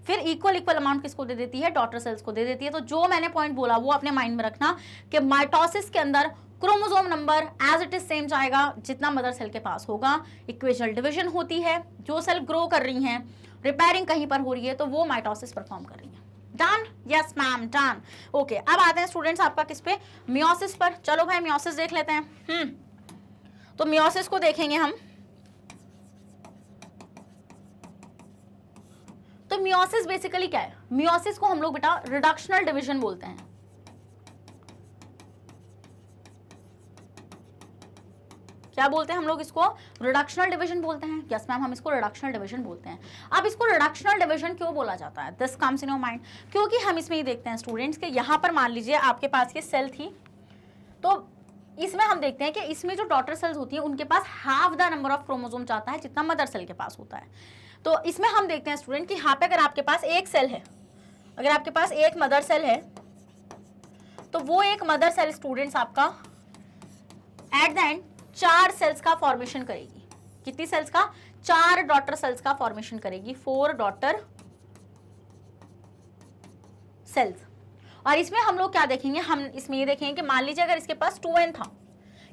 फिर इक्वल अमाउंट किसको दे देती है, डॉटर सेल्स को दे देती है। तो जो मैंने पॉइंट बोला वो अपने माइंड में रखना कि माइटोसिस के अंदर chromosome number as it is same जाएगा जितना मदर सेल के पास होगा। इक्वेशनल डिवीजन होती है, जो सेल ग्रो कर रही हैं, रिपेयरिंग कहीं पर हो रही है तो वो माइटोसिस परफॉर्म कर रही है। Done? Yes ma'am, done. Okay, अब आते हैं स्टूडेंट्स आपका किस पे, मियोसिस पर। चलो भाई मियोसिस देख लेते हैं। तो मियोसिस को देखेंगे हम। तो मियोसिस बेसिकली क्या है? मियोसिस को हम लोग बेटा रिडक्शनल डिवीजन बोलते हैं। क्या बोलते हैं हम लोग इसको? रिडक्शनल डिवीजन बोलते हैं। यस मैम, हम इसको रिडक्शनल डिवीजन बोलते हैं। अब इसको रिडक्शनल डिवीजन क्यों बोला जाता है? This comes in your mind, क्योंकि हम इसमें ये देखते हैं स्टूडेंट्स कि यहाँ पर मान लीजिए आपके पास ये सेल थी, तो इसमें हम देखते हैं कि इसमें जो डॉटर सेल्स होती हैं उनके पास half the number of chromosome आता है जितना मदर सेल के पास होता है। तो इसमें हम देखते हैं स्टूडेंट कि यहाँ पे अगर आपके पास एक सेल है, अगर आपके पास एक मदर सेल है, तो वो एक मदर सेल स्टूडेंट्स आपका एट द एंड 4 सेल्स का फॉर्मेशन करेगी। कितनी सेल्स का? 4 डॉटर सेल्स का फॉर्मेशन करेगी, 4 डॉटर सेल्स। और इसमें हम लोग क्या देखेंगे, हम इसमें ये देखेंगे कि मान लीजिए अगर इसके पास 2n था,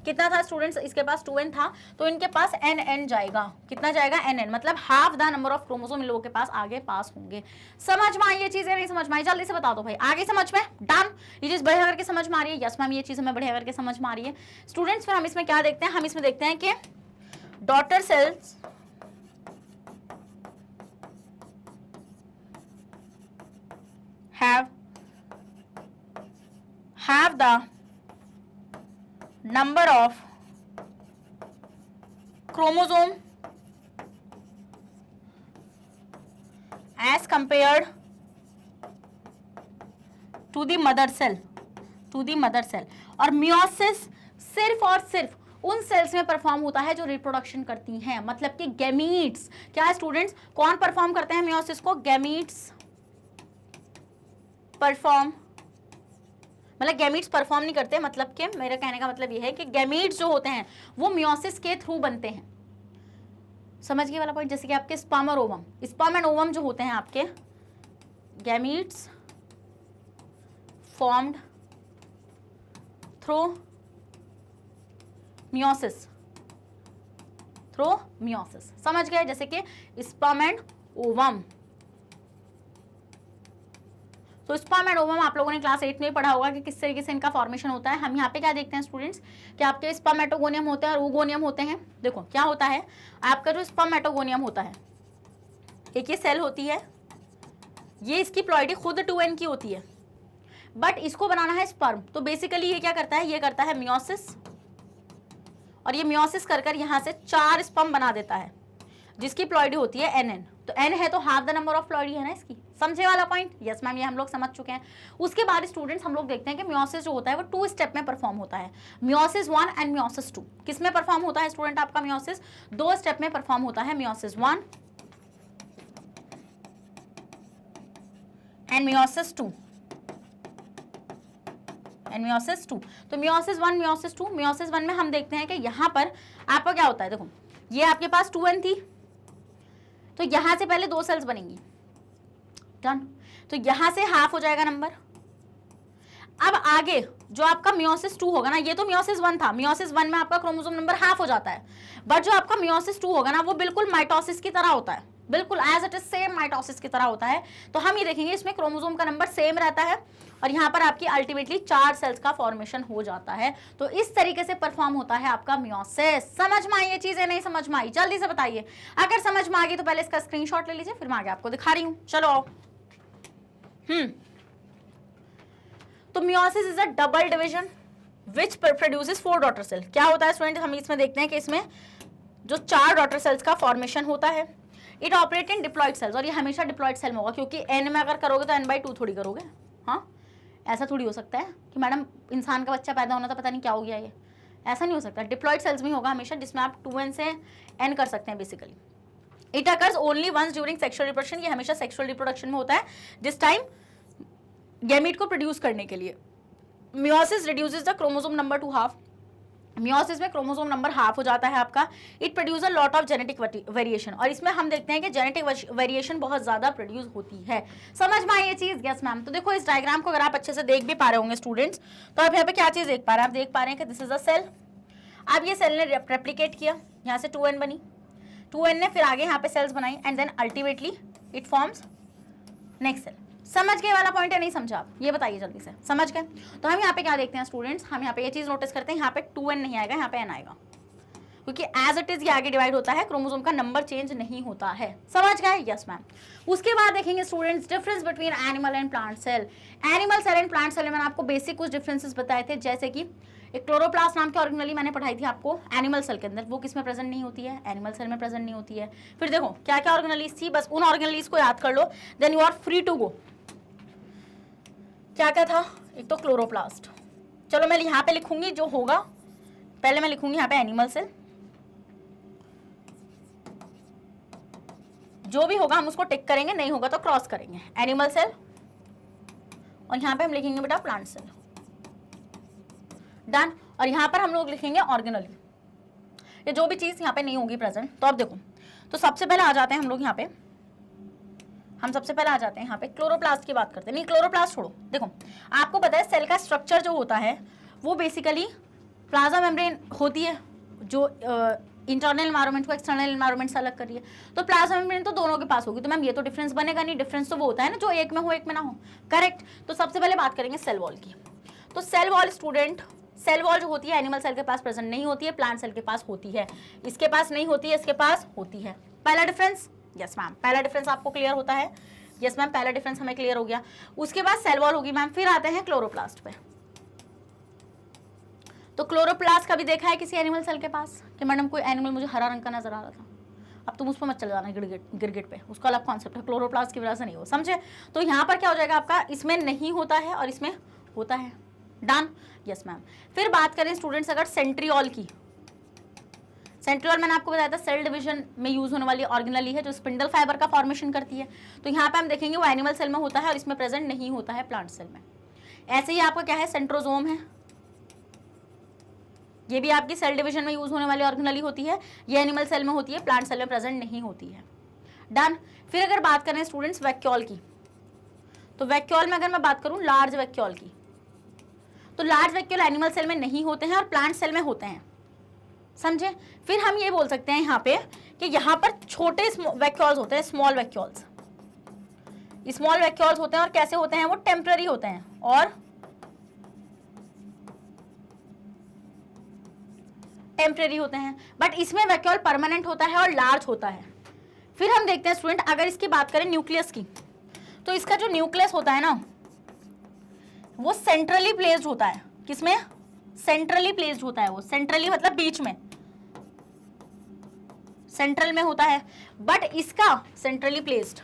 कितना था स्टूडेंट्स, इसके पास 2n था, तो इनके पास nn जाएगा। कितना जाएगा? nn, मतलब half the number of chromosome इन लोगों के पास आगे पास होंगे। समझ में आई ये चीजें? नहीं समझ में आई? जल्दी से बता दो भाई, आगे समझ में? डन। ये चीज बढ़िया करके समझ में आ रही है? यस मैम, ये चीज हमें बढ़िया करके समझ में आ रही है स्टूडेंट्स। फिर हम इसमें क्या देखते हैं, हम इसमें देखते हैं कि daughter cells have the number of chromosome as compared to the mother cell, और मियोसिस सिर्फ और सिर्फ उन सेल्स में परफॉर्म होता है जो रिप्रोडक्शन करती हैं, मतलब कि गैमीट्स। क्या है स्टूडेंट्स, कौन परफॉर्म करते हैं मियोसिस को? गैमीट्स परफॉर्म, मतलब गैमीट्स परफॉर्म नहीं करते, मतलब कि मेरा कहने का मतलब ये है कि गैमीट्स जो होते हैं वो मियोसिस के थ्रू बनते हैं। समझ गए वाला पॉइंट? जैसे कि आपके स्पर्म और ओवम, स्पर्म एंड ओवम जो होते हैं आपके gametes formed through meiosis, through meiosis. समझ गए? जैसे कि स्पर्म एंड ओवम। तो स्पर्म एंड ओवम आप लोगों ने क्लास 8 में पढ़ा होगा कि किस तरीके से इनका फॉर्मेशन होता है। हम यहाँ पे क्या देखते हैं स्टूडेंट्स कि आपके स्पर्मेटोगोनियम होते हैं और ओगोनियम होते हैं। देखो क्या होता है, आपका जो स्पर्मेटोगोनियम होता है, एक ये सेल होती है, ये इसकी प्लॉइडी खुद 2n की होती है, बट इसको बनाना है स्पर्म। तो बेसिकली ये क्या करता है, ये करता है मियोसिस, और ये मियोसिस कर कर यहाँ से 4 स्पर्म बना देता है जिसकी प्लॉइडी होती है nn। तो n है तो half the number of ploidy है ना इसकी। समझे वाला पॉइंट? यस मैम, ये हम लोग समझ चुके हैं। उसके बाद स्टूडेंट्स हम लोग देखते हैं कि मियोसिस जो होता है वो 2 स्टेप में परफॉर्म होता है, मियोसिस 1 एंड मियोसिस 2। किस में परफॉर्म होता है स्टूडेंट आपका मियोसिस? 2 स्टेप में परफॉर्म होता है, meiosis 1 and meiosis 2 and meiosis 2। तो मियोसिस 1 मियोसिस 2, मियोसिस 1 में हम देखते हैं कि यहाँ पर आपका क्या होता है, देखो ये आपके पास 2n थी, तो यहां से पहले 2 सेल्स बनेंगी, डन। तो यहां से हाफ हो जाएगा नंबर। अब आगे जो आपका मियोसिस 2 होगा ना, ये तो मियोसिस 1 था, मियोसिस 1 में आपका क्रोमोसोम नंबर हाफ हो जाता है, बट जो आपका मियोसिस 2 होगा ना वो बिल्कुल माइटोसिस की तरह होता है, बिल्कुल as it is same mitosis की तरह होता है। तो हम ये देखेंगे इसमें क्रोमोसोम का नंबर सेम रहता है और यहाँ पर आपकी अल्टीमेटली 4 सेल्स का फॉर्मेशन हो जाता है। तो इस तरीके से परफॉर्म होता है आपका मियोसिस। समझ में आई ये चीजें? नहीं समझ में आई? जल्दी से बताइए। अगर समझ में आ गई तो पहले इसका स्क्रीनशॉट ले लीजिए, फिर मैं आगे आपको दिखा रही हूँ। चलो आओ। तो meiosis is a double division which produces 4 daughter cell. क्या होता है स्टूडेंट, हम इसमें देखते हैं कि इसमें जो 4 डॉटर सेल्स का फॉर्मेशन होता है। It operate in diploid sales, और ये हमेशा डिप्लॉइड सेल में होगा, क्योंकि n में अगर करोगे तो n/2 थोड़ी करोगे। हाँ, ऐसा थोड़ी हो सकता है कि मैडम इंसान का बच्चा पैदा होना था पता नहीं क्या हो गया, ये ऐसा नहीं हो सकता। डिप्लॉइड सेल्स में होगा हमेशा, जिसमें आप 2n से n कर सकते हैं basically. It occurs only once during sexual reproduction, ये हमेशा सेक्सुअल रिप्रोडक्शन में होता है, जिस टाइम गैमीट को प्रोड्यूस करने के लिए। Meiosis reduces the chromosome number two half, meiosis में क्रोमोसोम नंबर हाफ हो जाता है आपका। It produce a lot of genetic variation, और इसमें हम देखते हैं कि जेनेटिक वेरिएशन बहुत ज्यादा प्रोड्यूस होती है। समझ में आई ये चीज? Yes ma'am. तो देखो इस डायग्राम को अगर आप अच्छे से देख भी पा रहे होंगे स्टूडेंट्स, तो आप यहाँ पे क्या चीज देख पा रहे हैं? आप देख पा रहे हैं कि दिस इज अ सेल। अब ये सेल ने रेप्लिकेट किया, यहाँ से 2n बनी, 2n ने फिर आगे यहाँ पे सेल्स बनाई, and then ultimately it forms next cell. समझ गए वाला पॉइंट है? नहीं समझा आप? ये बताइए जल्दी से। समझ गए? तो हम यहाँ पे क्या देखते हैं स्टूडेंट्स, हम यहाँ पे ये चीज नोटिस करते हैं, यहाँ पे 2n नहीं आएगा, यहाँ पे n आएगा, क्योंकि एज इट इज ये आगे डिवाइड होता है, क्रोमोसोम का नंबर चेंज नहीं होता है। समझ गए? Yes ma'am. उसके बाद देखेंगे students difference between animal and plant cell. Animal cell and plant cell में मैंने आपको बेसिक कुछ डिफरेंसेस बताए थे, जैसे कि एक क्लोरोप्लास्ट नाम की ऑर्गेनेली मैंने पढ़ाई थी आपको एनिमल सेल के अंदर, वो किस में प्रेजेंट नहीं होती है? एनिमल सेल में प्रेजेंट नहीं होती है। फिर देखो क्या क्या ऑर्गेनेलीज थी, बस उन ऑर्गेनेलीज को याद कर लो, then you are free to go. क्या क्या था? एक तो क्लोरोप्लास्ट, चलो मैं यहाँ पे लिखूंगी जो होगा, पहले मैं लिखूंगी यहाँ पे एनिमल सेल, जो भी होगा हम उसको टिक करेंगे, नहीं होगा तो क्रॉस करेंगे। एनिमल सेल, और यहाँ पे हम लिखेंगे बेटा प्लांट सेल, डन। और यहाँ पर हम लोग लिखेंगे ऑर्गेनली, ये जो भी चीज यहाँ पे नहीं होगी प्रेजेंट। तो अब देखो, तो सबसे पहले आ जाते हैं हम लोग यहाँ पे, हम सबसे पहले आ जाते हैं यहाँ पे क्लोरोप्लास्ट की बात करते हैं। नहीं क्लोरोप्लास्ट छोड़ो, देखो आपको पता है सेल का स्ट्रक्चर जो होता है वो बेसिकली प्लाज्मा मेम्ब्रेन होती है, जो इंटरनल एनवायरनमेंट को एक्सटर्नल एनवायरनमेंट से अलग कर रही है। तो प्लाज्मा मेम्ब्रेन तो दोनों के पास होगी, तो मैम ये तो डिफरेंस बनेगा नहीं, डिफरेंस तो वो होता है ना जो एक में हो एक में ना हो, करेक्ट। तो सबसे पहले बात करेंगे सेल वॉल की। तो cell wall student, cell wall जो होती है एनिमल सेल के पास प्रेजेंट नहीं होती है, प्लांट सेल के पास होती है। इसके पास नहीं होती है, इसके पास होती है। पहला डिफरेंस, यस मैम, पहला डिफरेंस आपको क्लियर होता है? यस मैम, पहला डिफरेंस हमें क्लियर हो गया। उसके बाद सेल वॉल होगी मैम। फिर आते हैं क्लोरोप्लास्ट पे। तो क्लोरोप्लास्ट कभी देखा है किसी एनिमल सेल के पास कि मैडम कोई एनिमल मुझे हरा रंग का नजर आ रहा था? अब तुम उस पर मत चले जाना गिरगिट पे, उसका अलग कॉन्सेप्ट है, क्लोरोप्लास्ट की वजह से नहीं हो, समझे? तो यहाँ पर क्या हो जाएगा आपका, इसमें नहीं होता है और इसमें होता है, डन। Yes ma'am. फिर बात करें स्टूडेंट्स अगर सेंट्रियोल की, सेंट्रियोल मैंने आपको बताया था सेल डिवीजन में यूज होने वाली ऑर्गेनेली है जो स्पिंडल फाइबर का फॉर्मेशन करती है। तो यहाँ पे हम देखेंगे वो एनिमल सेल में होता है और इसमें प्रेजेंट नहीं होता है प्लांट सेल में। ऐसे ही आपका क्या है, सेंट्रोजोम है, ये भी आपकी सेल डिवीजन में यूज होने वाली ऑर्गेनेली होती है, ये एनिमल सेल में होती है, प्लांट सेल में प्रेजेंट नहीं होती है। डन। फिर अगर बात करें स्टूडेंट्स वैक्यूल की, तो वैक्यूल में अगर मैं बात करूं लार्ज वैक्यूल की, तो लार्ज वैक्यूल एनिमल सेल में नहीं होते हैं और प्लांट सेल में होते हैं, समझे। फिर हम ये बोल सकते हैं यहाँ पे कि यहाँ पर छोटे वैक्यूल्स होते हैं, स्मॉल वैक्यूल्स। स्मॉल वैक्यूल्स होते हैं और कैसे होते हैं, वो टेम्पररी होते हैं और टेम्पररी होते हैं, बट इसमें वैक्यूल परमानेंट होता है और लार्ज होता है। फिर हम देखते हैं स्टूडेंट, अगर इसकी बात करें न्यूक्लियस की, तो इसका जो न्यूक्लियस होता है ना, वो सेंट्रली प्लेस्ड होता है। किसमें? सेंट्रली प्लेस्ड होता है। वो सेंट्रली मतलब बीच में, सेंट्रल में होता है, बट इसका सेंट्रली प्लेस्ड।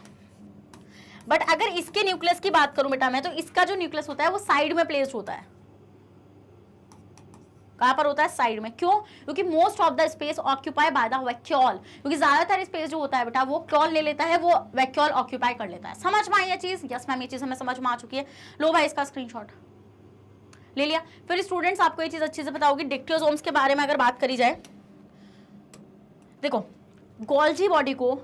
बट अगर इसके न्यूक्लियस की बात करूं बेटा मैं, तो इसका जो न्यूक्लियस होता है वो साइड में प्लेस्ड होता है। कहां पर होता है? साइड में। क्यों? क्योंकि most of the space occupy by the vacuole, क्योंकि ज्यादातर स्पेस जो होता है बेटा वो क्यूल ले लेता है, वो वैक्यूल ऑक्यूपाई कर लेता है। समझ में आई ये चीज? यस मैम, ये चीज हमें समझ में आ चुकी है। लो भाई इसका स्क्रीनशॉट ले लिया। फिर स्टूडेंट्स आपको ये चीज अच्छे से पता होगी, डिक्टियोसोम्स के बारे में अगर बात करी जाए, देखो गोल्जी बॉडी को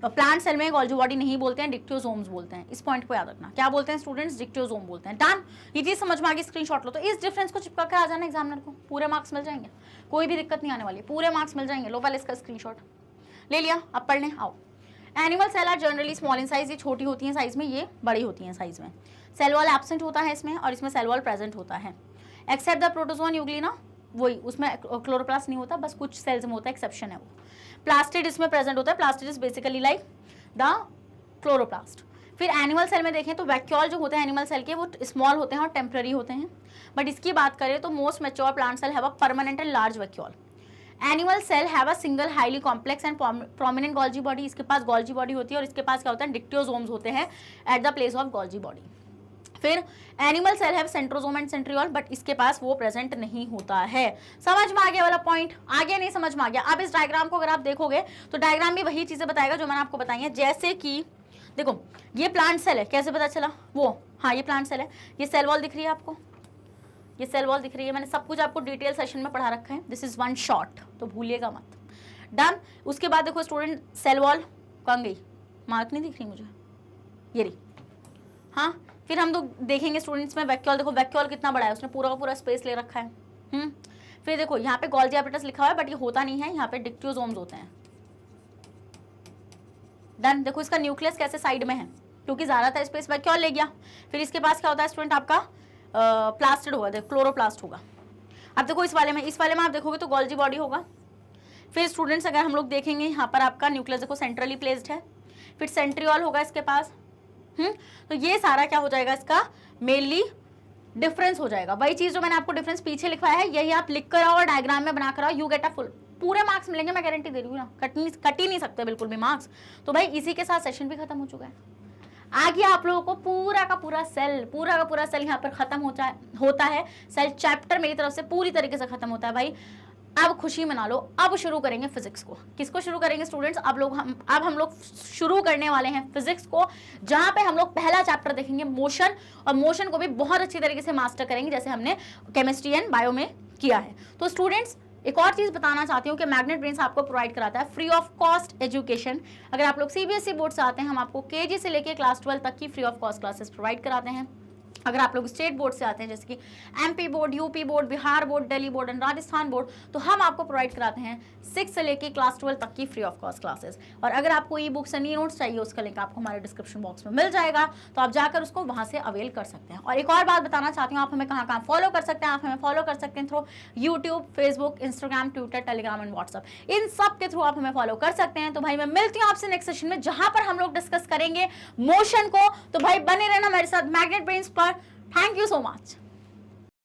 प्लांट सेल में गोल्जी बॉडी नहीं बोलते हैं, डिक्टियोसोम्स बोलते हैं। इस पॉइंट को याद रखना। क्या बोलते हैं स्टूडेंट्स? डिक्टियोसोम बोलते हैं। डन। ये चीज समझ में आ गई, स्क्रीनशॉट लो। तो इस डिफरेंस को चिपका के आ जाना एग्जामिनर को, पूरे मार्क्स मिल जाएंगे, कोई भी दिक्कत नहीं आने वाली, पूरे मार्क्स मिल जाएंगे। लो पहले इसका स्क्रीनशॉट ले लिया, अब पढ़ लें। आओ। Animal cell are generally small in size, ये छोटी होती है साइज में, ये बड़ी होती है साइज में। सेल वॉल एब्सेंट होता है इसमें और इसमें सेल वॉल प्रेजेंट होता है, एक्सेप्ट द प्रोटोजोन यूग्लिना, वही उसमें क्लोरोप्लास्ट नहीं होता, बस कुछ सेल्स में होता है, एक्सेप्शन है वो। प्लास्टिड इसमें प्रेजेंट होता है, plastid is basically like the chloroplast. फिर एनिमल सेल में देखें तो वैक्यूल जो होते हैं एनिमल सेल के वो स्मॉल होते हैं और टेम्पररी होते हैं, बट इसकी बात करें तो most mature plant cell have a permanent and large vacuole. Animal cell have a single highly complex and prominent golgi body, इसके पास गोल्जी बॉडी होती है और इसके पास क्या होता है? डिक्टियोसोम्स होते हैं at the place of Golgi body. फिर animal cell have centrosome and centriole, but इसके पास वो प्रेजेंट नहीं होता है। समझ में आ गया वाला पॉइंट? आगे नहीं समझ में आ गया? अब इस डायग्राम को अगर आप देखोगे तो डायग्राम भी वही चीजें बताएगा जो मैंने आपको बताई है। जैसे कि देखो ये प्लांट सेल है, कैसे पता चला? वो हाँ ये प्लांट सेल है, ये सेल वॉल दिख रही है आपको, ये सेल वॉल दिख रही है, मैंने सब कुछ आपको डिटेल सेशन में पढ़ा रखा है। दिस इज वन शॉट, तो भूलिएगा मत। डन। उसके बाद देखो स्टूडेंट सेल वॉल कहाँ गई? मार्क नहीं दिख रही मुझे, ये रही। हाँ फिर हम तो देखेंगे स्टूडेंट्स में वैक्यूल, देखो वैक्यूल कितना बड़ा है, उसने पूरा का पूरा स्पेस ले रखा है। फिर देखो यहाँ पे गोल्जी एपिटस लिखा हुआ है, बट ये होता नहीं है, यहाँ पे डिक्टियोसोम्स होते हैं। डन। देखो इसका न्यूक्लियस कैसे साइड में है, क्योंकि ज्यादातर स्पेस वैक्यूल ले गया। फिर इसके पास क्या होता है स्टूडेंट आपका? प्लास्टिड होगा, देखो क्लोरोप्लास्ट होगा। अब देखो इस वाले में आप देखोगे तो गोल्जी बॉडी होगा। फिर स्टूडेंट्स अगर हम लोग देखेंगे यहाँ पर आपका न्यूक्लियस देखो सेंट्रली प्लेस्ड है, फिर सेंट्रियोल होगा इसके पास। तो ये सारा क्या हो जाएगा? इसका मेनली डिफरेंस हो जाएगा। वही चीज जो मैंने आपको डिफरेंस पीछे लिखवाया है, यही आप लिख कर आओ और डायग्राम में बना कर आओ, यू गेट अ फुल। पूरे मार्क्स मिलेंगे, मैं गारंटी दे रही हूँ ना, कट ही नहीं सकते बिल्कुल भी मार्क्स। तो भाई इसी के साथ सेशन भी खत्म हो चुका है। आगे आप लोगों को पूरा का पूरा सेल यहाँ पर खत्म होता है। सेल चैप्टर मेरी तरफ से पूरी तरीके से खत्म होता है भाई। अब खुशी मना लो, अब शुरू करेंगे फिजिक्स को। किसको शुरू करेंगे स्टूडेंट्स? अब हम लोग शुरू करने वाले हैं फिजिक्स को, जहां पे हम लोग पहला चैप्टर देखेंगे मोशन, और मोशन को भी बहुत अच्छी तरीके से मास्टर करेंगे जैसे हमने केमिस्ट्री एंड बायो में किया है। तो स्टूडेंट्स एक और चीज बताना चाहती हूँ कि मैग्नेट ब्रेन्स आपको प्रोवाइड कराता है फ्री ऑफ कॉस्ट एजुकेशन। अगर आप लोग सीबीएसई बोर्ड से आते हैं, हम आपको केजी से लेकर क्लास 12 तक की free of cost classes provide कराते हैं। अगर आप लोग स्टेट बोर्ड से आते हैं जैसे कि MP board, UP board, Bihar board, Delhi board and Rajasthan board, तो हम आपको प्रोवाइड कराते हैं 6 से लेके क्लास 12 तक की फ्री ऑफ कॉस्ट क्लासेस। और अगर आपको e books and e notes चाहिए, उसका लिंक आपको हमारे डिस्क्रिप्शन बॉक्स में मिल जाएगा, तो आप जाकर उसको वहां से अवेल कर सकते हैं। और एक और बात बताना चाहती हूँ, आप हमें कहाँ फॉलो कर सकते हैं? आप हमें फॉलो कर सकते हैं through YouTube, Facebook, Instagram, Twitter, Telegram and WhatsApp. इन सब के थ्रू आप हमें फॉलो कर सकते हैं। तो भाई मैं मिलती हूँ आपसे नेक्स्ट सेशन में, जहां पर हम लोग डिस्कस करेंगे मोशन को। तो भाई बने रहना मेरे साथ मैग्नेट ब्रेन्स पर। Thank you so much.